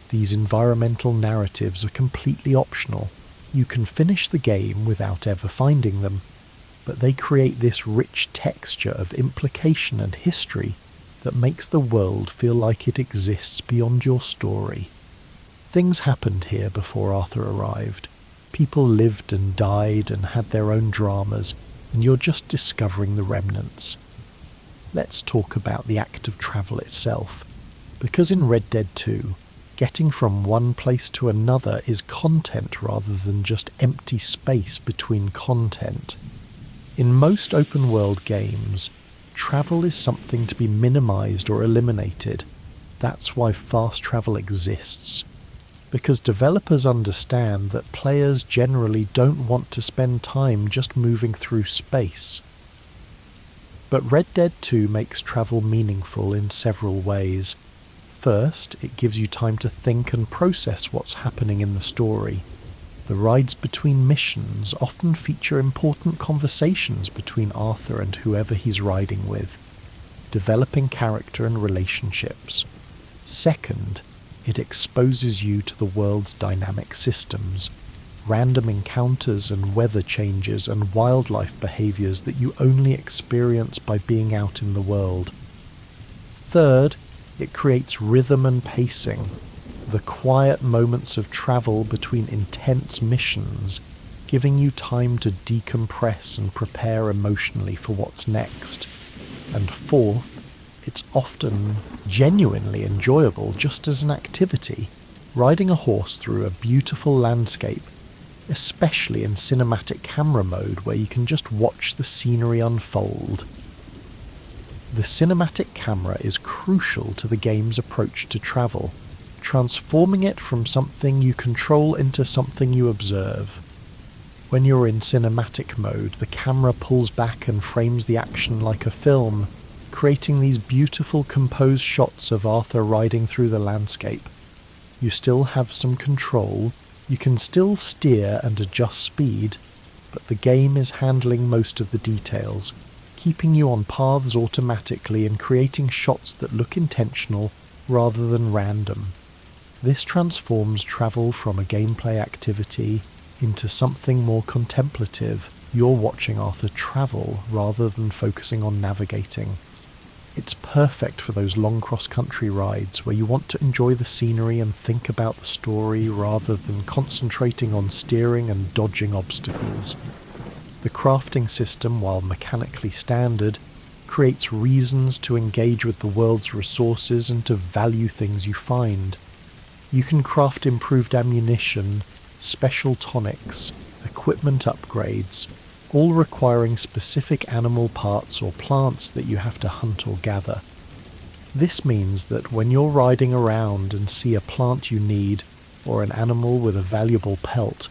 These environmental narratives are completely optional. You can finish the game without ever finding them, but they create this rich texture of implication and history that makes the world feel like it exists beyond your story. Things happened here before Arthur arrived. People lived and died and had their own dramas, and you're just discovering the remnants. Let's talk about the act of travel itself, because in Red Dead 2, getting from one place to another is content rather than just empty space between content. In most open-world games, travel is something to be minimized or eliminated. That's why fast travel exists. because developers understand that players generally don't want to spend time just moving through space. But Red Dead 2 makes travel meaningful in several ways. First, it gives you time to think and process what's happening in the story. The rides between missions often feature important conversations between Arthur and whoever he's riding with, developing character and relationships. Second, it exposes you to the world's dynamic systems, random encounters and weather changes and wildlife behaviors that you only experience by being out in the world. Third, it creates rhythm and pacing, the quiet moments of travel between intense missions, giving you time to decompress and prepare emotionally for what's next. And fourth, it's often genuinely enjoyable just as an activity, riding a horse through a beautiful landscape, especially in cinematic camera mode where you can just watch the scenery unfold. The cinematic camera is crucial to the game's approach to travel, transforming it from something you control into something you observe. When you're in cinematic mode, the camera pulls back and frames the action like a film, creating these beautiful composed shots of Arthur riding through the landscape. You still have some control, you can still steer and adjust speed, but the game is handling most of the details, keeping you on paths automatically and creating shots that look intentional rather than random. This transforms travel from a gameplay activity into something more contemplative. You're watching Arthur travel rather than focusing on navigating. It's perfect for those long cross-country rides where you want to enjoy the scenery and think about the story rather than concentrating on steering and dodging obstacles. The crafting system, while mechanically standard, creates reasons to engage with the world's resources and to value things you find. You can craft improved ammunition, special tonics, equipment upgrades, all requiring specific animal parts or plants that you have to hunt or gather. This means that when you're riding around and see a plant you need, or an animal with a valuable pelt,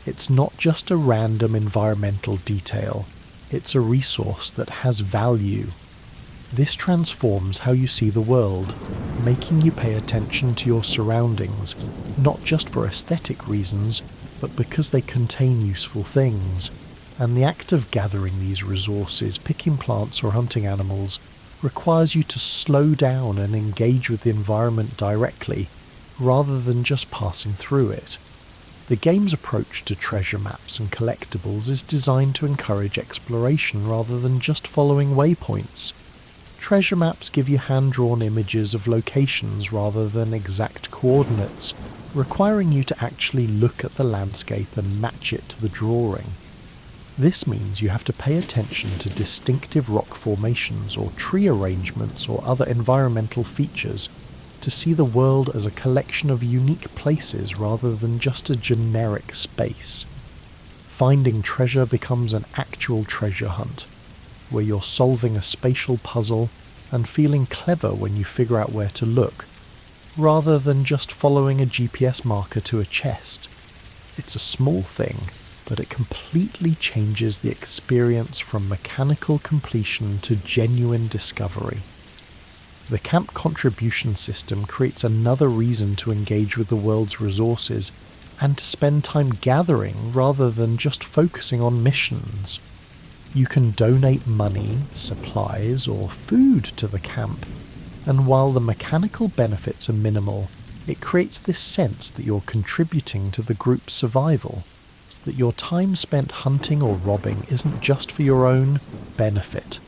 it's not just a random environmental detail, it's a resource that has value. This transforms how you see the world, making you pay attention to your surroundings, not just for aesthetic reasons, but because they contain useful things. And the act of gathering these resources, picking plants or hunting animals, requires you to slow down and engage with the environment directly, rather than just passing through it. The game's approach to treasure maps and collectibles is designed to encourage exploration rather than just following waypoints. Treasure maps give you hand-drawn images of locations rather than exact coordinates, requiring you to actually look at the landscape and match it to the drawing. This means you have to pay attention to distinctive rock formations or tree arrangements or other environmental features to see the world as a collection of unique places rather than just a generic space. Finding treasure becomes an actual treasure hunt, where you're solving a spatial puzzle and feeling clever when you figure out where to look, rather than just following a GPS marker to a chest. It's a small thing, but it completely changes the experience from mechanical completion to genuine discovery. The camp contribution system creates another reason to engage with the world's resources and to spend time gathering rather than just focusing on missions. You can donate money, supplies, or food to the camp, and while the mechanical benefits are minimal, it creates this sense that you're contributing to the group's survival, that your time spent hunting or robbing isn't just for your own benefit.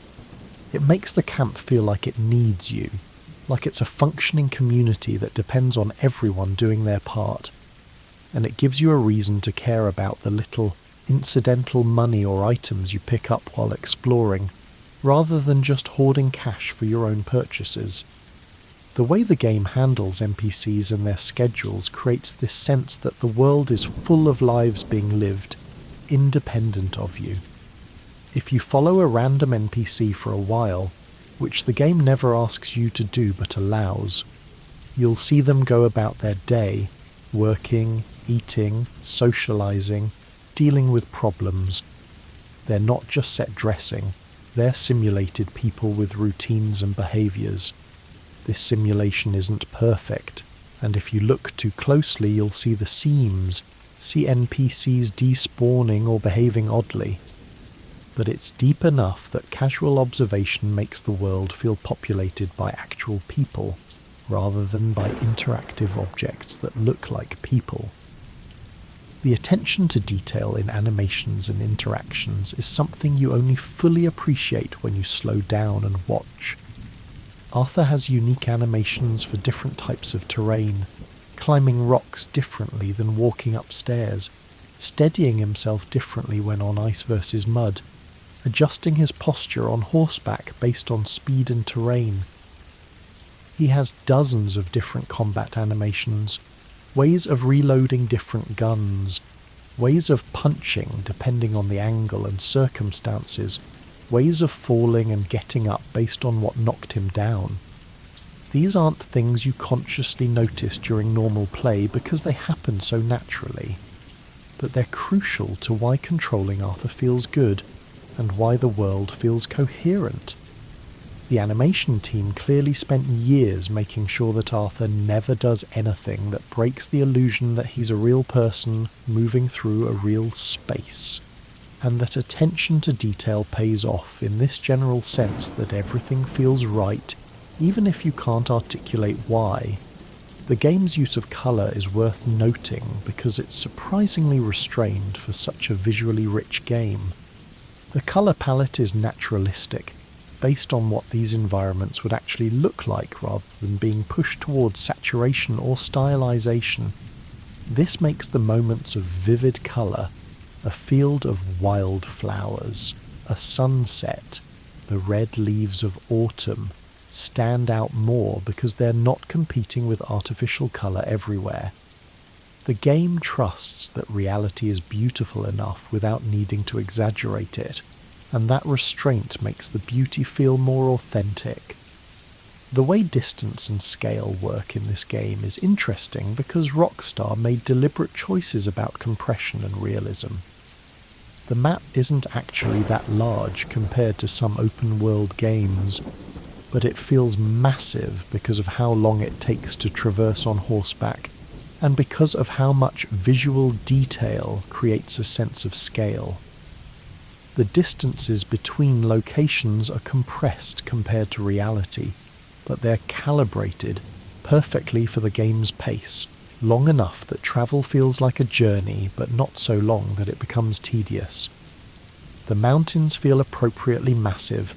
It makes the camp feel like it needs you, like it's a functioning community that depends on everyone doing their part, and it gives you a reason to care about the little incidental money or items you pick up while exploring, rather than just hoarding cash for your own purchases. The way the game handles NPCs and their schedules creates this sense that the world is full of lives being lived, independent of you. If you follow a random NPC for a while, which the game never asks you to do but allows, you'll see them go about their day, working, eating, socializing, dealing with problems. They're not just set dressing, they're simulated people with routines and behaviors. This simulation isn't perfect, and if you look too closely you'll see the seams, see NPCs despawning or behaving oddly. But it's deep enough that casual observation makes the world feel populated by actual people, rather than by interactive objects that look like people. The attention to detail in animations and interactions is something you only fully appreciate when you slow down and watch. Arthur has unique animations for different types of terrain, climbing rocks differently than walking upstairs, steadying himself differently when on ice versus mud, adjusting his posture on horseback based on speed and terrain. He has dozens of different combat animations, ways of reloading different guns, ways of punching depending on the angle and circumstances, ways of falling and getting up based on what knocked him down. These aren't things you consciously notice during normal play because they happen so naturally, but they're crucial to why controlling Arthur feels good and why the world feels coherent. The animation team clearly spent years making sure that Arthur never does anything that breaks the illusion that he's a real person moving through a real space, and that attention to detail pays off in this general sense that everything feels right, even if you can't articulate why. The game's use of colour is worth noting because it's surprisingly restrained for such a visually rich game. The colour palette is naturalistic, based on what these environments would actually look like rather than being pushed towards saturation or stylization. This makes the moments of vivid colour, a field of wildflowers, a sunset, the red leaves of autumn, stand out more because they're not competing with artificial colour everywhere. The game trusts that reality is beautiful enough without needing to exaggerate it, and that restraint makes the beauty feel more authentic. The way distance and scale work in this game is interesting because Rockstar made deliberate choices about compression and realism. The map isn't actually that large compared to some open-world games, but it feels massive because of how long it takes to traverse on horseback, and because of how much visual detail creates a sense of scale. The distances between locations are compressed compared to reality, but they're calibrated perfectly for the game's pace, long enough that travel feels like a journey, but not so long that it becomes tedious. The mountains feel appropriately massive,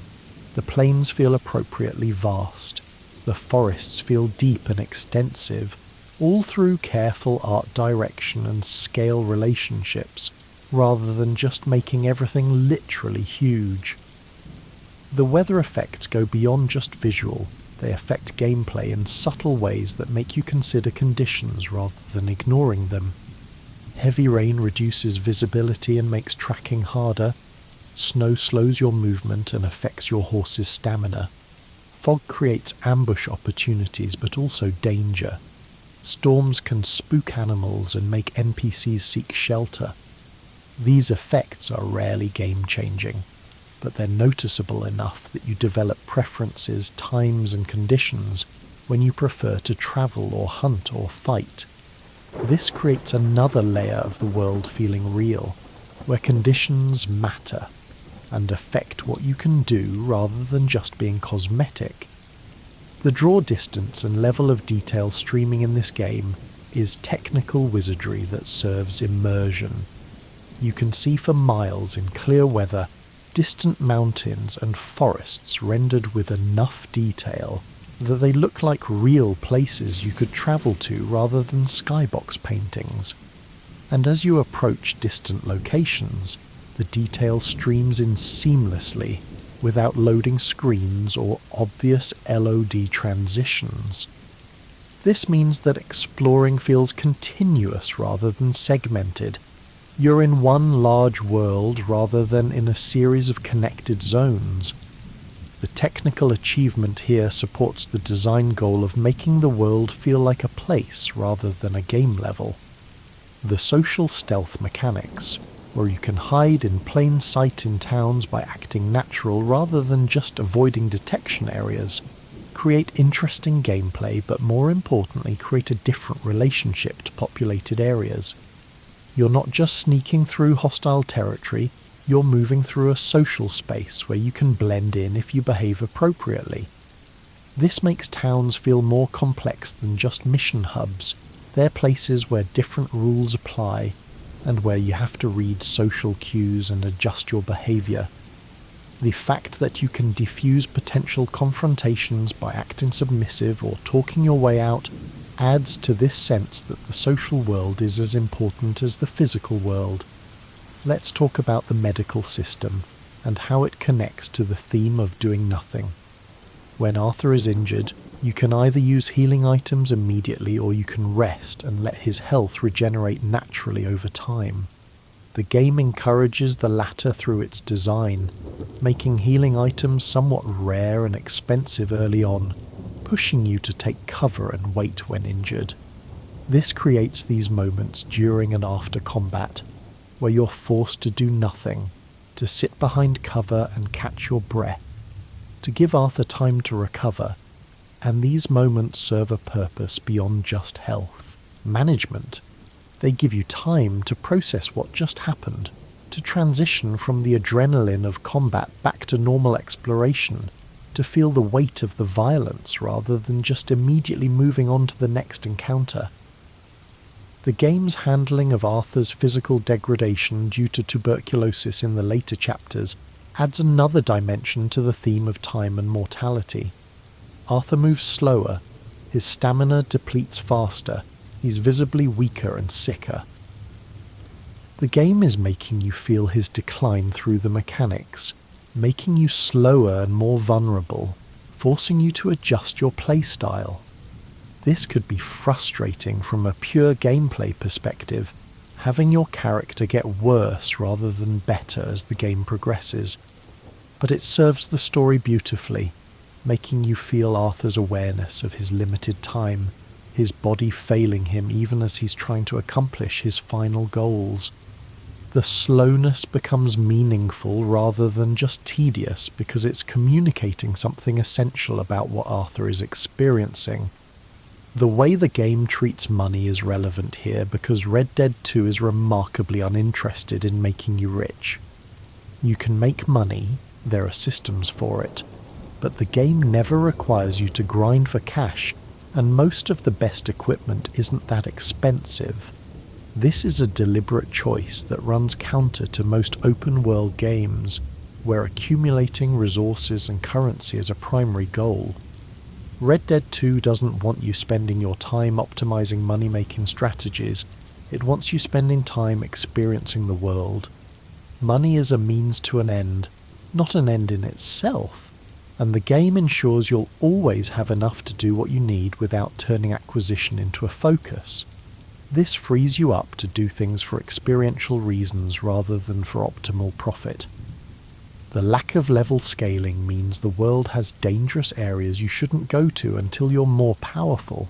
the plains feel appropriately vast, the forests feel deep and extensive, all through careful art direction and scale relationships, rather than just making everything literally huge. The weather effects go beyond just visual. They affect gameplay in subtle ways that make you consider conditions rather than ignoring them. Heavy rain reduces visibility and makes tracking harder. Snow slows your movement and affects your horse's stamina. Fog creates ambush opportunities but also danger. Storms can spook animals and make NPCs seek shelter. These effects are rarely game-changing, but they're noticeable enough that you develop preferences, times and conditions when you prefer to travel or hunt or fight. This creates another layer of the world feeling real, where conditions matter and affect what you can do rather than just being cosmetic. The draw distance and level of detail streaming in this game is technical wizardry that serves immersion. You can see for miles in clear weather distant mountains and forests rendered with enough detail that they look like real places you could travel to rather than skybox paintings. And as you approach distant locations, the detail streams in seamlessly without loading screens or obvious LOD transitions. This means that exploring feels continuous rather than segmented. You're in one large world rather than in a series of connected zones. The technical achievement here supports the design goal of making the world feel like a place rather than a game level. The social stealth mechanics, where you can hide in plain sight in towns by acting natural rather than just avoiding detection areas, create interesting gameplay, but more importantly create a different relationship to populated areas. You're not just sneaking through hostile territory, you're moving through a social space where you can blend in if you behave appropriately. This makes towns feel more complex than just mission hubs. They're places where different rules apply, and where you have to read social cues and adjust your behaviour. The fact that you can defuse potential confrontations by acting submissive or talking your way out adds to this sense that the social world is as important as the physical world. Let's talk about the medical system and how it connects to the theme of doing nothing. When Arthur is injured, you can either use healing items immediately or you can rest and let his health regenerate naturally over time. The game encourages the latter through its design, making healing items somewhat rare and expensive early on, pushing you to take cover and wait when injured. This creates these moments during and after combat, where you're forced to do nothing, to sit behind cover and catch your breath, to give Arthur time to recover, and these moments serve a purpose beyond just health management. They give you time to process what just happened, to transition from the adrenaline of combat back to normal exploration, to feel the weight of the violence rather than just immediately moving on to the next encounter. The game's handling of Arthur's physical degradation due to tuberculosis in the later chapters adds another dimension to the theme of time and mortality. Arthur moves slower, his stamina depletes faster, he's visibly weaker and sicker. The game is making you feel his decline through the mechanics, making you slower and more vulnerable, forcing you to adjust your playstyle. This could be frustrating from a pure gameplay perspective, having your character get worse rather than better as the game progresses. But it serves the story beautifully, making you feel Arthur's awareness of his limited time, his body failing him even as he's trying to accomplish his final goals. The slowness becomes meaningful rather than just tedious because it's communicating something essential about what Arthur is experiencing. The way the game treats money is relevant here because Red Dead 2 is remarkably uninterested in making you rich. You can make money, there are systems for it, but the game never requires you to grind for cash, and most of the best equipment isn't that expensive. This is a deliberate choice that runs counter to most open-world games, where accumulating resources and currency is a primary goal. Red Dead 2 doesn't want you spending your time optimizing money-making strategies, it wants you spending time experiencing the world. Money is a means to an end, not an end in itself, and the game ensures you'll always have enough to do what you need without turning acquisition into a focus. This frees you up to do things for experiential reasons rather than for optimal profit. The lack of level scaling means the world has dangerous areas you shouldn't go to until you're more powerful,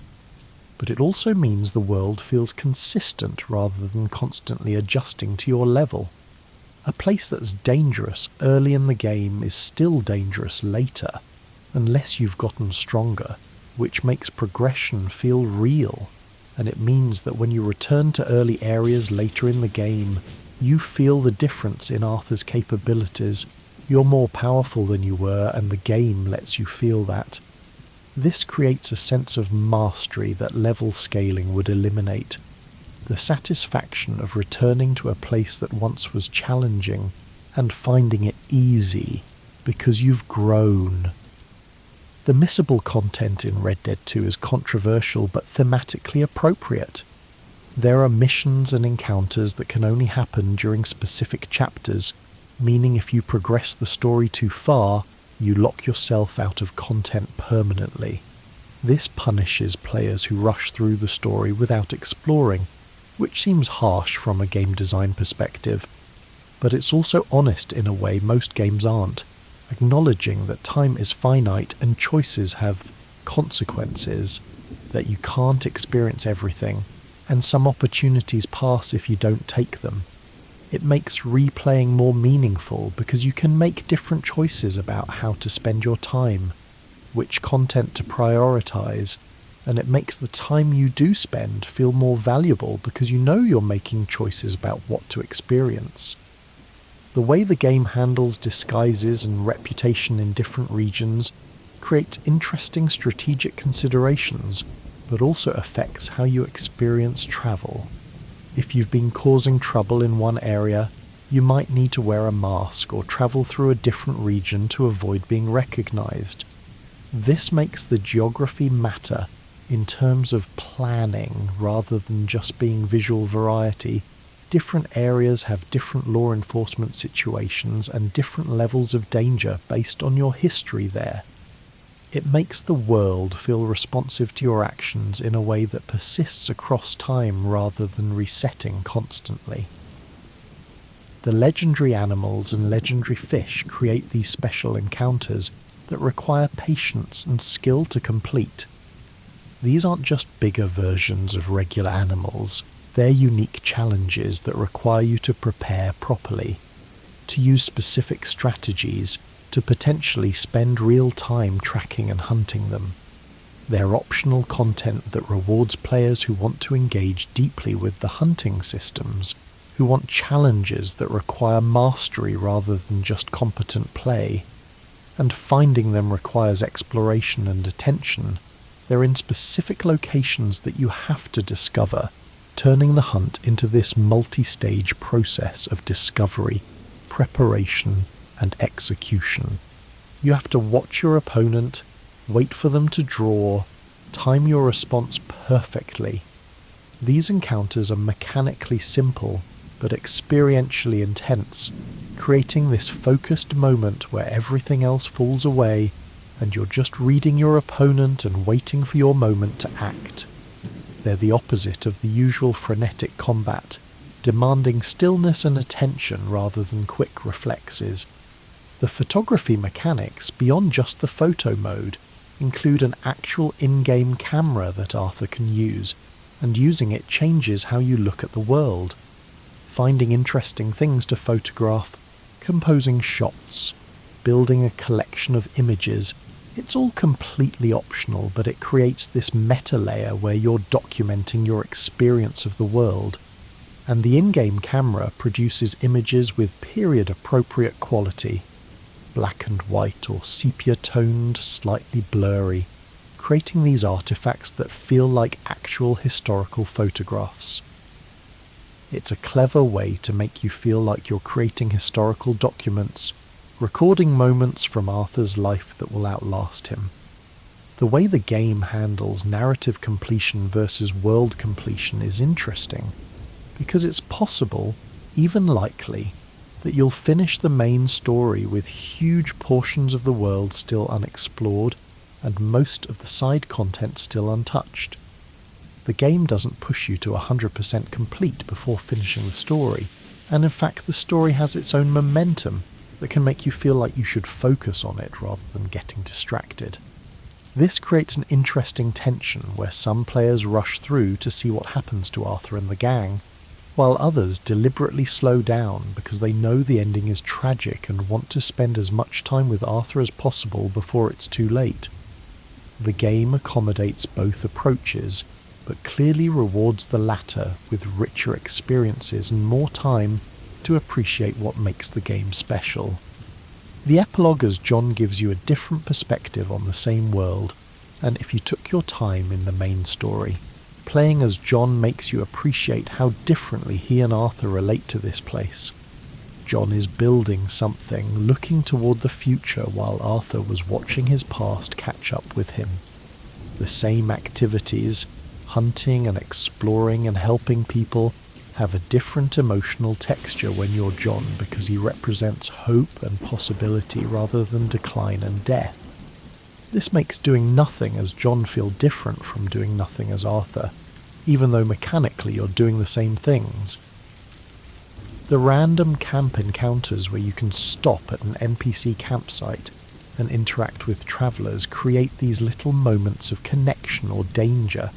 but it also means the world feels consistent rather than constantly adjusting to your level. A place that's dangerous early in the game is still dangerous later, unless you've gotten stronger, which makes progression feel real, and it means that when you return to early areas later in the game, you feel the difference in Arthur's capabilities. You're more powerful than you were, and the game lets you feel that. This creates a sense of mastery that level scaling would eliminate. The satisfaction of returning to a place that once was challenging and finding it easy because you've grown. The missable content in Red Dead 2 is controversial but thematically appropriate. There are missions and encounters that can only happen during specific chapters, meaning if you progress the story too far, you lock yourself out of content permanently. This punishes players who rush through the story without exploring, which seems harsh from a game design perspective, but it's also honest in a way most games aren't. acknowledging that time is finite and choices have consequences, that you can't experience everything, and some opportunities pass if you don't take them. It makes replaying more meaningful because you can make different choices about how to spend your time, which content to prioritize, and it makes the time you do spend feel more valuable because you know you're making choices about what to experience. The way the game handles disguises and reputation in different regions creates interesting strategic considerations, but also affects how you experience travel. If you've been causing trouble in one area, you might need to wear a mask or travel through a different region to avoid being recognized. This makes the geography matter in terms of planning rather than just being visual variety. Different areas have different law enforcement situations and different levels of danger based on your history there. It makes the world feel responsive to your actions in a way that persists across time rather than resetting constantly. The legendary animals and legendary fish create these special encounters that require patience and skill to complete. These aren't just bigger versions of regular animals, they're unique challenges that require you to prepare properly, to use specific strategies, to potentially spend real time tracking and hunting them. They're optional content that rewards players who want to engage deeply with the hunting systems, who want challenges that require mastery rather than just competent play. And finding them requires exploration and attention. They're in specific locations that you have to discover, turning the hunt into this multi-stage process of discovery, preparation, and execution. You have to watch your opponent, wait for them to draw, time your response perfectly. These encounters are mechanically simple, but experientially intense, creating this focused moment where everything else falls away and you're just reading your opponent and waiting for your moment to act. They're the opposite of the usual frenetic combat, demanding stillness and attention rather than quick reflexes. The photography mechanics, beyond just the photo mode, include an actual in-game camera that Arthur can use, and using it changes how you look at the world. Finding interesting things to photograph, composing shots, building a collection of images, it's all completely optional, but it creates this meta layer where you're documenting your experience of the world. And the in-game camera produces images with period-appropriate quality, black and white or sepia-toned, slightly blurry, creating these artifacts that feel like actual historical photographs. It's a clever way to make you feel like you're creating historical documents, recording moments from Arthur's life that will outlast him. The way the game handles narrative completion versus world completion is interesting, because it's possible, even likely, that you'll finish the main story with huge portions of the world still unexplored and most of the side content still untouched. The game doesn't push you to 100% complete before finishing the story, and in fact the story has its own momentum that can make you feel like you should focus on it rather than getting distracted. This creates an interesting tension where some players rush through to see what happens to Arthur and the gang, while others deliberately slow down because they know the ending is tragic and want to spend as much time with Arthur as possible before it's too late. The game accommodates both approaches, but clearly rewards the latter with richer experiences and more time to appreciate what makes the game special. The epilogue as John gives you a different perspective on the same world, and if you took your time in the main story, playing as John makes you appreciate how differently he and Arthur relate to this place. John is building something, looking toward the future while Arthur was watching his past catch up with him. The same activities, hunting and exploring and helping people, have a different emotional texture when you're John because he represents hope and possibility rather than decline and death. This makes doing nothing as John feel different from doing nothing as Arthur, even though mechanically you're doing the same things. The random camp encounters where you can stop at an NPC campsite and interact with travellers create these little moments of connection or danger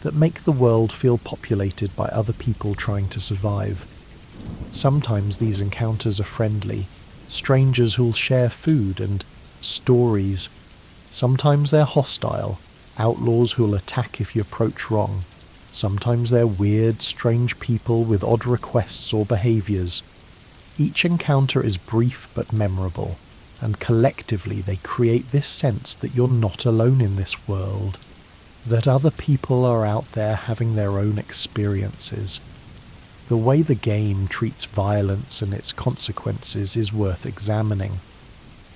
that make the world feel populated by other people trying to survive. Sometimes these encounters are friendly, strangers who'll share food and stories. Sometimes they're hostile, outlaws who'll attack if you approach wrong. Sometimes they're weird, strange people with odd requests or behaviours. Each encounter is brief but memorable, and collectively they create this sense that you're not alone in this world, that other people are out there having their own experiences. The way the game treats violence and its consequences is worth examining.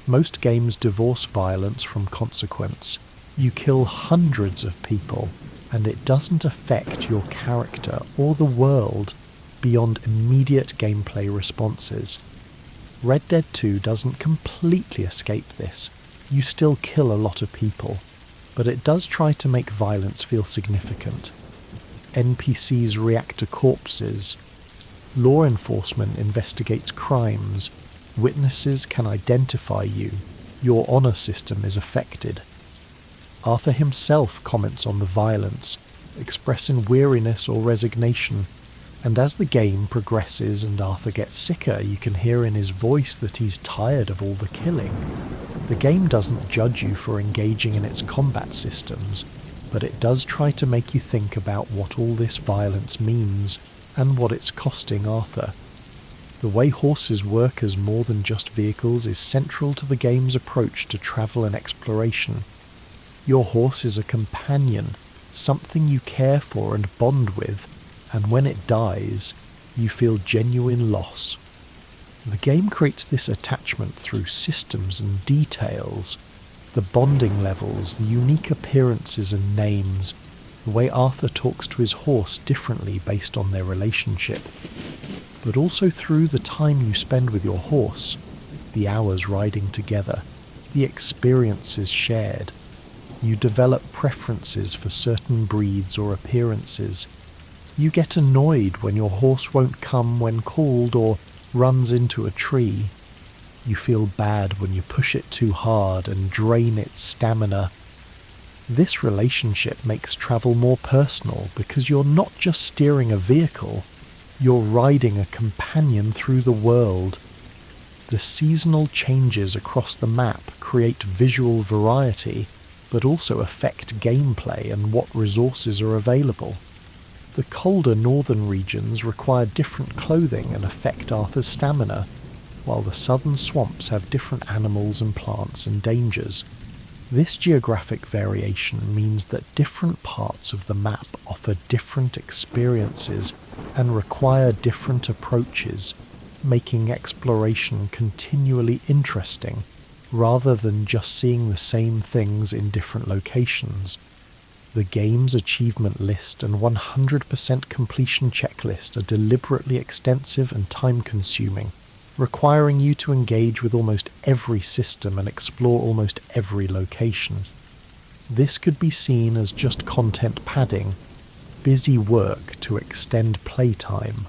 Most games divorce violence from consequence. You kill hundreds of people, and it doesn't affect your character or the world beyond immediate gameplay responses. Red Dead 2 doesn't completely escape this. You still kill a lot of people, but it does try to make violence feel significant. NPCs react to corpses. Law enforcement investigates crimes. Witnesses can identify you. Your honor system is affected. Arthur himself comments on the violence, expressing weariness or resignation, and as the game progresses and Arthur gets sicker, you can hear in his voice that he's tired of all the killing. The game doesn't judge you for engaging in its combat systems, but it does try to make you think about what all this violence means and what it's costing Arthur. The way horses work as more than just vehicles is central to the game's approach to travel and exploration. Your horse is a companion, something you care for and bond with, and when it dies, you feel genuine loss. The game creates this attachment through systems and details, the bonding levels, the unique appearances and names, the way Arthur talks to his horse differently based on their relationship, but also through the time you spend with your horse, the hours riding together, the experiences shared. You develop preferences for certain breeds or appearances. You get annoyed when your horse won't come when called or runs into a tree. You feel bad when you push it too hard and drain its stamina. This relationship makes travel more personal because you're not just steering a vehicle, you're riding a companion through the world. The seasonal changes across the map create visual variety, but also affect gameplay and what resources are available. The colder northern regions require different clothing and affect Arthur's stamina, while the southern swamps have different animals and plants and dangers. This geographic variation means that different parts of the map offer different experiences and require different approaches, making exploration continually interesting, rather than just seeing the same things in different locations. The game's achievement list and 100% completion checklist are deliberately extensive and time-consuming, requiring you to engage with almost every system and explore almost every location. This could be seen as just content padding, busy work to extend playtime,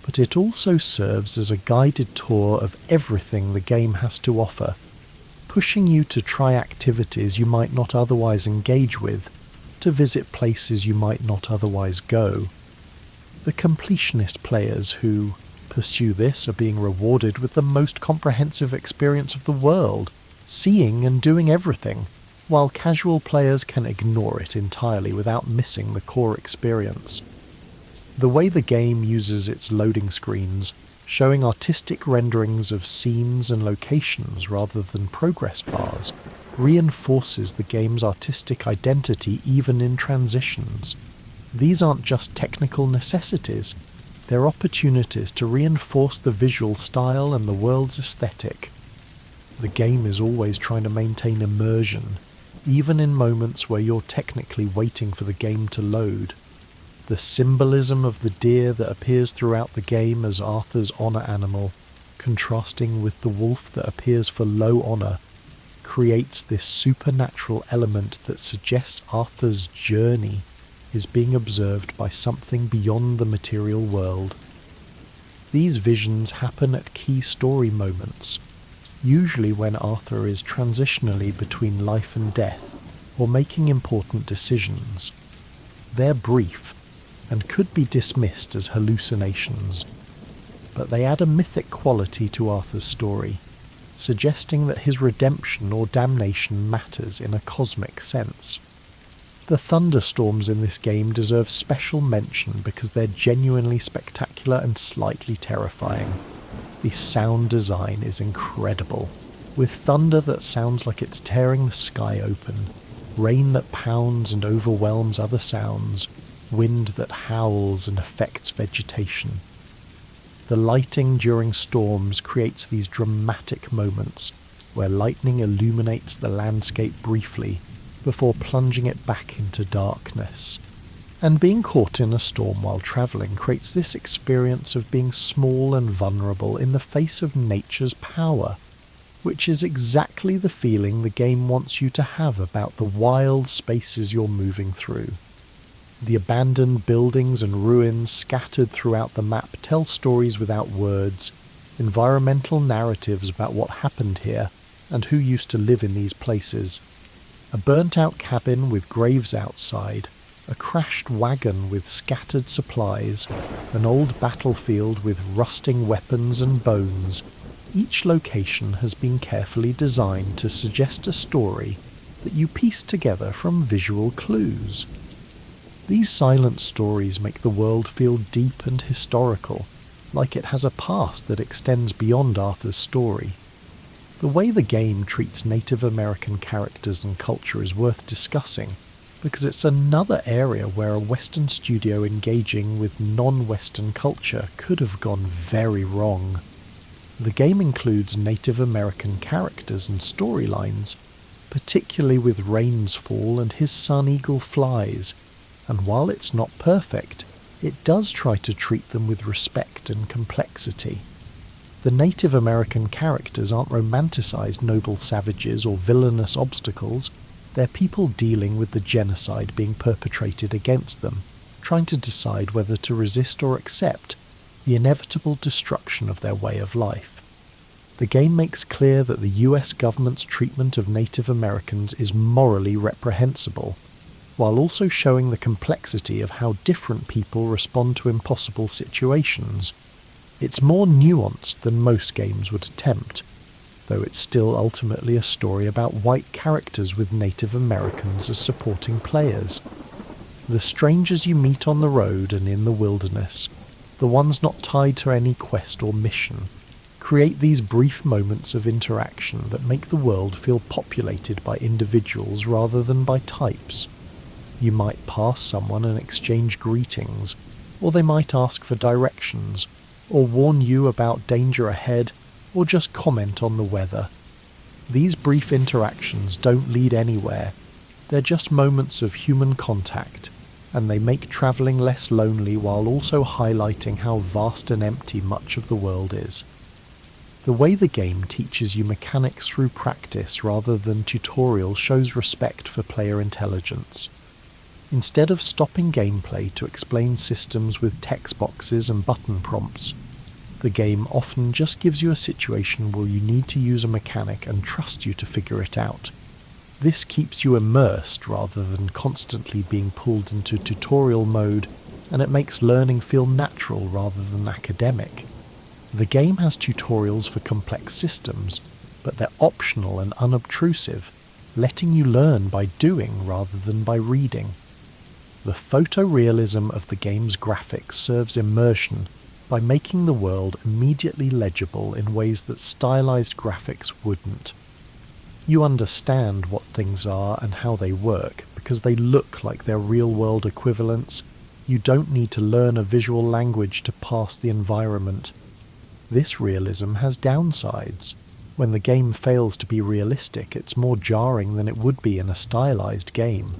but it also serves as a guided tour of everything the game has to offer, pushing you to try activities you might not otherwise engage with, to visit places you might not otherwise go. The completionist players who pursue this are being rewarded with the most comprehensive experience of the world, seeing and doing everything, while casual players can ignore it entirely without missing the core experience. The way the game uses its loading screens, showing artistic renderings of scenes and locations rather than progress bars, reinforces the game's artistic identity even in transitions. These aren't just technical necessities, they're opportunities to reinforce the visual style and the world's aesthetic. The game is always trying to maintain immersion, even in moments where you're technically waiting for the game to load. The symbolism of the deer that appears throughout the game as Arthur's honor animal, contrasting with the wolf that appears for low honor, creates this supernatural element that suggests Arthur's journey is being observed by something beyond the material world. These visions happen at key story moments, usually when Arthur is transitionally between life and death or making important decisions. They're brief and could be dismissed as hallucinations, but they add a mythic quality to Arthur's story, suggesting that his redemption or damnation matters in a cosmic sense. The thunderstorms in this game deserve special mention because they're genuinely spectacular and slightly terrifying. The sound design is incredible, with thunder that sounds like it's tearing the sky open, rain that pounds and overwhelms other sounds, wind that howls and affects vegetation. The lighting during storms creates these dramatic moments where lightning illuminates the landscape briefly before plunging it back into darkness. And being caught in a storm while travelling creates this experience of being small and vulnerable in the face of nature's power, which is exactly the feeling the game wants you to have about the wild spaces you're moving through. The abandoned buildings and ruins scattered throughout the map tell stories without words, environmental narratives about what happened here and who used to live in these places. A burnt-out cabin with graves outside, a crashed wagon with scattered supplies, an old battlefield with rusting weapons and bones. Each location has been carefully designed to suggest a story that you piece together from visual clues. These silent stories make the world feel deep and historical, like it has a past that extends beyond Arthur's story. The way the game treats Native American characters and culture is worth discussing, because it's another area where a Western studio engaging with non-Western culture could have gone very wrong. The game includes Native American characters and storylines, particularly with Rain's Fall and his son Eagle Flies, and while it's not perfect, it does try to treat them with respect and complexity. The Native American characters aren't romanticized noble savages or villainous obstacles. They're people dealing with the genocide being perpetrated against them, trying to decide whether to resist or accept the inevitable destruction of their way of life. The game makes clear that the US government's treatment of Native Americans is morally reprehensible, while also showing the complexity of how different people respond to impossible situations. It's more nuanced than most games would attempt, though it's still ultimately a story about white characters with Native Americans as supporting players. The strangers you meet on the road and in the wilderness, the ones not tied to any quest or mission, create these brief moments of interaction that make the world feel populated by individuals rather than by types. You might pass someone and exchange greetings, or they might ask for directions, or warn you about danger ahead, or just comment on the weather. These brief interactions don't lead anywhere. They're just moments of human contact, and they make travelling less lonely while also highlighting how vast and empty much of the world is. The way the game teaches you mechanics through practice rather than tutorial shows respect for player intelligence. Instead of stopping gameplay to explain systems with text boxes and button prompts, the game often just gives you a situation where you need to use a mechanic and trust you to figure it out. This keeps you immersed rather than constantly being pulled into tutorial mode, and it makes learning feel natural rather than academic. The game has tutorials for complex systems, but they're optional and unobtrusive, letting you learn by doing rather than by reading. The photorealism of the game's graphics serves immersion by making the world immediately legible in ways that stylized graphics wouldn't. You understand what things are and how they work because they look like their real-world equivalents. You don't need to learn a visual language to pass the environment. This realism has downsides. When the game fails to be realistic, it's more jarring than it would be in a stylized game.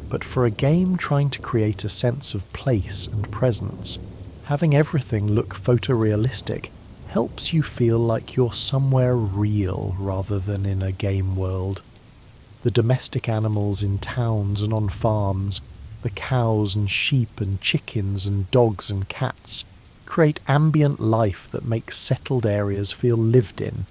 But for a game trying to create a sense of place and presence, having everything look photorealistic helps you feel like you're somewhere real rather than in a game world. The domestic animals in towns and on farms, the cows and sheep and chickens and dogs and cats, create ambient life that makes settled areas feel lived in.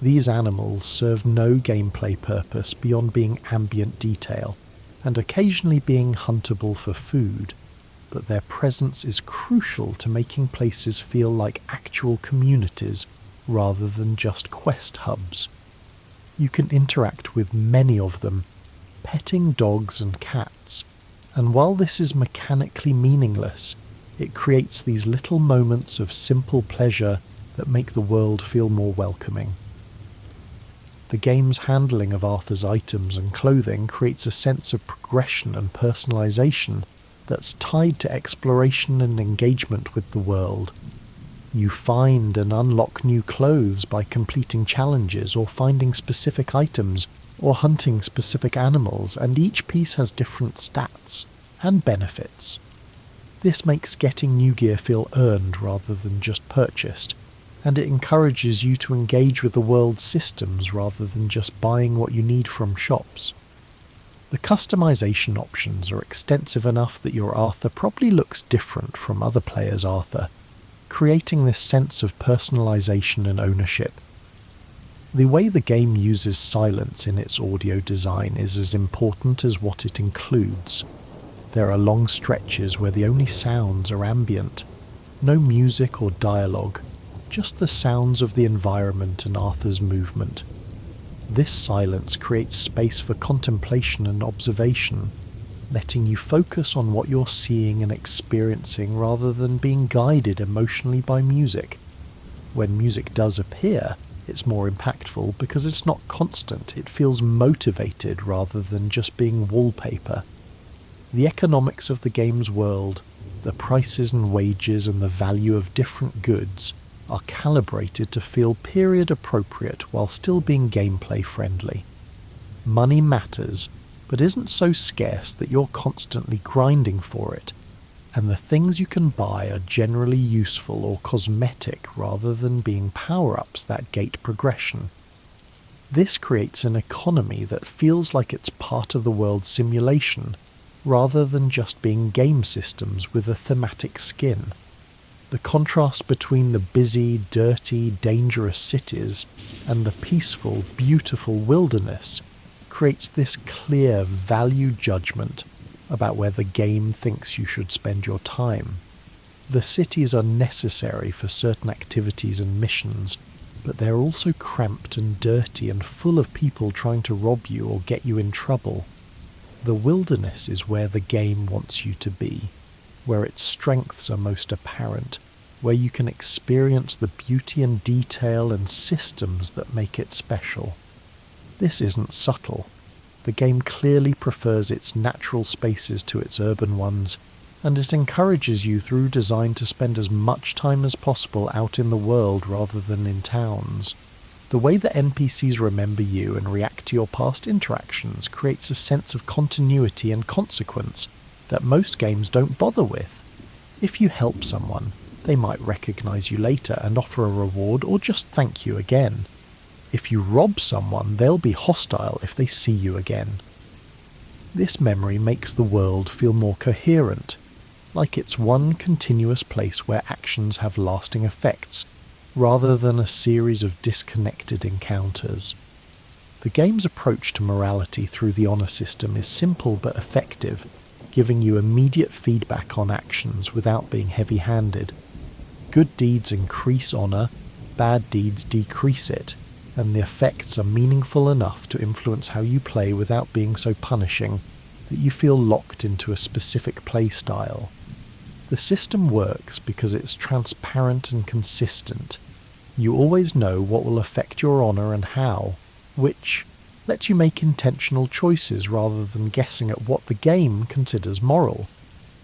These animals serve no gameplay purpose beyond being ambient detail, and occasionally being huntable for food, but their presence is crucial to making places feel like actual communities rather than just quest hubs. You can interact with many of them, petting dogs and cats, and while this is mechanically meaningless, it creates these little moments of simple pleasure that make the world feel more welcoming. The game's handling of Arthur's items and clothing creates a sense of progression and personalisation that's tied to exploration and engagement with the world. You find and unlock new clothes by completing challenges or finding specific items or hunting specific animals, and each piece has different stats and benefits. This makes getting new gear feel earned rather than just purchased, and it encourages you to engage with the world's systems rather than just buying what you need from shops. The customization options are extensive enough that your Arthur probably looks different from other players' Arthur, creating this sense of personalization and ownership. The way the game uses silence in its audio design is as important as what it includes. There are long stretches where the only sounds are ambient, no music or dialogue, just the sounds of the environment and Arthur's movement. This silence creates space for contemplation and observation, letting you focus on what you're seeing and experiencing rather than being guided emotionally by music. When music does appear, it's more impactful because it's not constant, it feels motivated rather than just being wallpaper. The economics of the game's world, the prices and wages and the value of different goods are calibrated to feel period appropriate while still being gameplay friendly. Money matters, but isn't so scarce that you're constantly grinding for it, and the things you can buy are generally useful or cosmetic rather than being power-ups that gate progression. This creates an economy that feels like it's part of the world's simulation, rather than just being game systems with a thematic skin. The contrast between the busy, dirty, dangerous cities and the peaceful, beautiful wilderness creates this clear value judgment about where the game thinks you should spend your time. The cities are necessary for certain activities and missions, but they're also cramped and dirty and full of people trying to rob you or get you in trouble. The wilderness is where the game wants you to be, where its strengths are most apparent, where you can experience the beauty and detail and systems that make it special. This isn't subtle. The game clearly prefers its natural spaces to its urban ones, and it encourages you through design to spend as much time as possible out in the world rather than in towns. The way that NPCs remember you and react to your past interactions creates a sense of continuity and consequence that most games don't bother with. If you help someone, they might recognize you later and offer a reward or just thank you again. If you rob someone, they'll be hostile if they see you again. This memory makes the world feel more coherent, like it's one continuous place where actions have lasting effects, rather than a series of disconnected encounters. The game's approach to morality through the honor system is simple but effective, giving you immediate feedback on actions without being heavy-handed. Good deeds increase honor, bad deeds decrease it, and the effects are meaningful enough to influence how you play without being so punishing that you feel locked into a specific play style. The system works because it's transparent and consistent. You always know what will affect your honor and how, which lets you make intentional choices rather than guessing at what the game considers moral.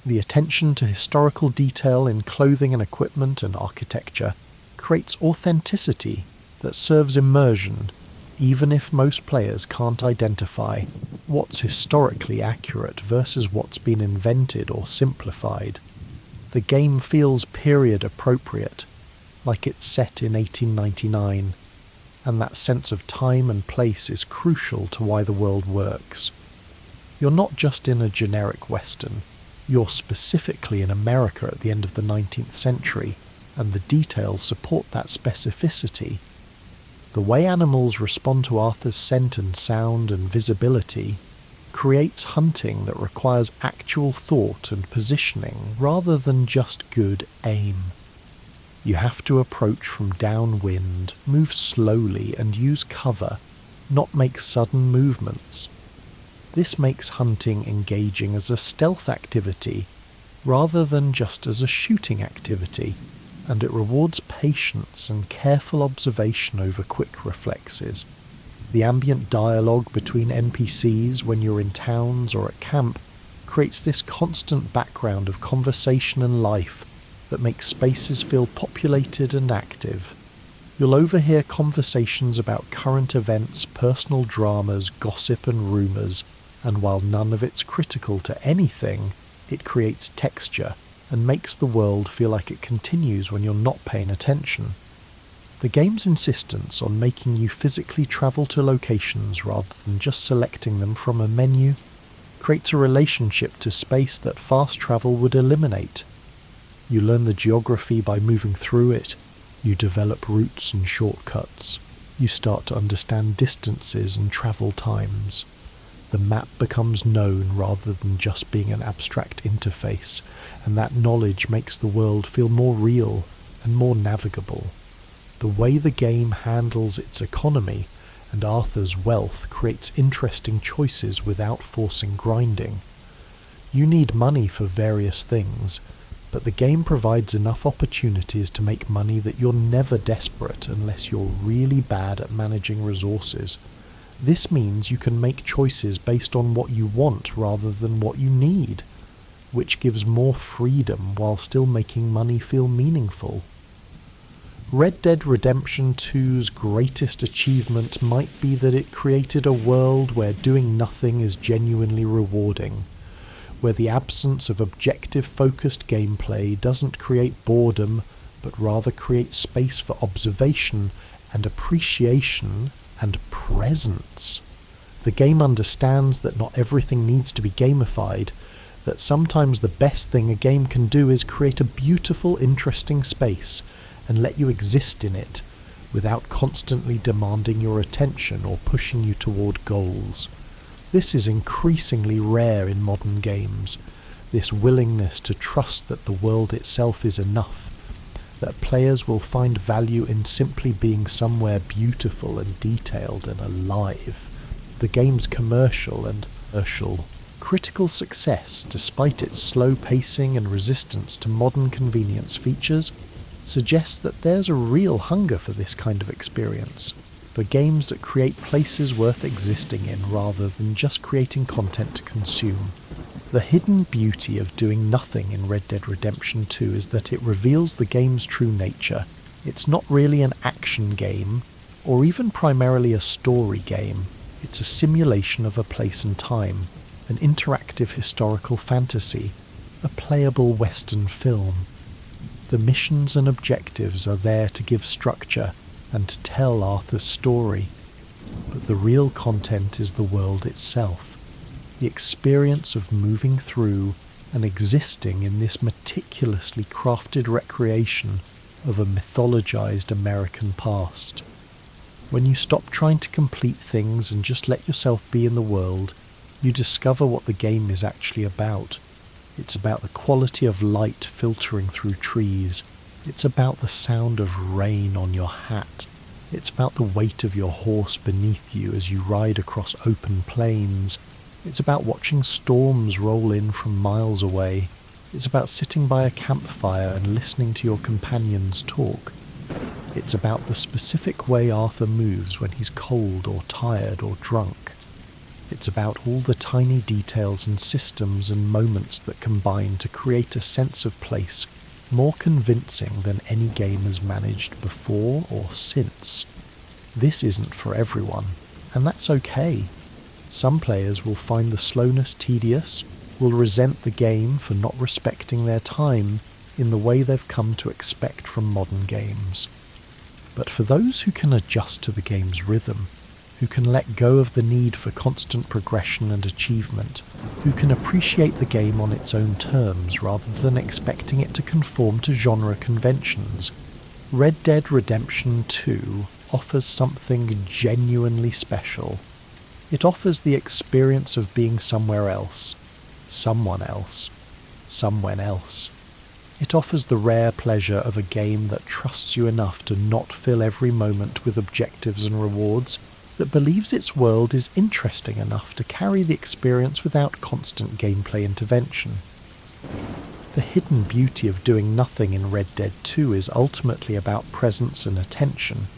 The attention to historical detail in clothing and equipment and architecture creates authenticity that serves immersion, even if most players can't identify what's historically accurate versus what's been invented or simplified. The game feels period appropriate, like it's set in 1899, and that sense of time and place is crucial to why the world works. You're not just in a generic western, You're specifically in America at the end of the 19th century, and the details support that specificity. The way animals respond to Arthur's scent and sound and visibility creates hunting that requires actual thought and positioning rather than just good aim. You have to approach from downwind, move slowly and use cover, not make sudden movements. This makes hunting engaging as a stealth activity rather than just as a shooting activity, and it rewards patience and careful observation over quick reflexes. The ambient dialogue between NPCs when you're in towns or at camp creates this constant background of conversation and life that makes spaces feel populated and active. You'll overhear conversations about current events, personal dramas, gossip and rumours, and while none of it's critical to anything, it creates texture and makes the world feel like it continues when you're not paying attention. The game's insistence on making you physically travel to locations rather than just selecting them from a menu creates a relationship to space that fast travel would eliminate. You learn the geography by moving through it, you develop routes and shortcuts, you start to understand distances and travel times. The map becomes known rather than just being an abstract interface, and that knowledge makes the world feel more real and more navigable. The way the game handles its economy and Arthur's wealth creates interesting choices without forcing grinding. You need money for various things, but the game provides enough opportunities to make money that you're never desperate unless you're really bad at managing resources. This means you can make choices based on what you want rather than what you need, which gives more freedom while still making money feel meaningful. Red Dead Redemption 2's greatest achievement might be that it created a world where doing nothing is genuinely rewarding, where the absence of objective-focused gameplay doesn't create boredom, but rather creates space for observation and appreciation and presence. The game understands that not everything needs to be gamified, that sometimes the best thing a game can do is create a beautiful, interesting space and let you exist in it without constantly demanding your attention or pushing you toward goals. This is increasingly rare in modern games, this willingness to trust that the world itself is enough, that players will find value in simply being somewhere beautiful and detailed and alive. The game's commercial critical success, despite its slow pacing and resistance to modern convenience features, suggests that there's a real hunger for this kind of experience, for games that create places worth existing in rather than just creating content to consume. The hidden beauty of doing nothing in Red Dead Redemption 2 is that it reveals the game's true nature. It's not really an action game, or even primarily a story game. It's a simulation of a place and time, an interactive historical fantasy, a playable Western film. The missions and objectives are there to give structure and to tell Arthur's story, but the real content is the world itself. The experience of moving through and existing in this meticulously crafted recreation of a mythologized American past. When you stop trying to complete things and just let yourself be in the world, you discover what the game is actually about. It's about the quality of light filtering through trees. It's about the sound of rain on your hat. It's about the weight of your horse beneath you as you ride across open plains. It's about watching storms roll in from miles away. It's about sitting by a campfire and listening to your companions talk. It's about the specific way Arthur moves when he's cold or tired or drunk. It's about all the tiny details and systems and moments that combine to create a sense of place more convincing than any game has managed before or since. This isn't for everyone, and that's okay. Some players will find the slowness tedious, will resent the game for not respecting their time in the way they've come to expect from modern games. But for those who can adjust to the game's rhythm, who can let go of the need for constant progression and achievement, who can appreciate the game on its own terms rather than expecting it to conform to genre conventions. Red Dead Redemption 2 offers something genuinely special. It offers the experience of being somewhere else, someone else, somewhen else. It offers the rare pleasure of a game that trusts you enough to not fill every moment with objectives and rewards, that believes its world is interesting enough to carry the experience without constant gameplay intervention. The hidden beauty of doing nothing in Red Dead 2 is ultimately about presence and attention,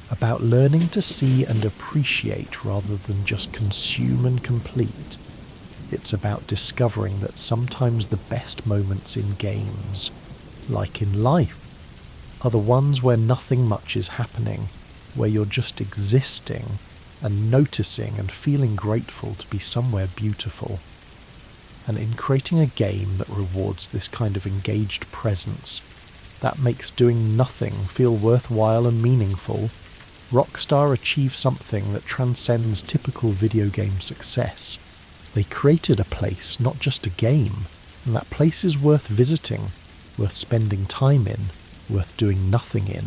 about learning to see and appreciate rather than just consume and complete. It's about discovering that sometimes the best moments in games, like in life, are the ones where nothing much is happening, where you're just existing and noticing and feeling grateful to be somewhere beautiful. And in creating a game that rewards this kind of engaged presence, that makes doing nothing feel worthwhile and meaningful, Rockstar achieves something that transcends typical video game success. They created a place, not just a game, and that place is worth visiting, worth spending time in, worth doing nothing in.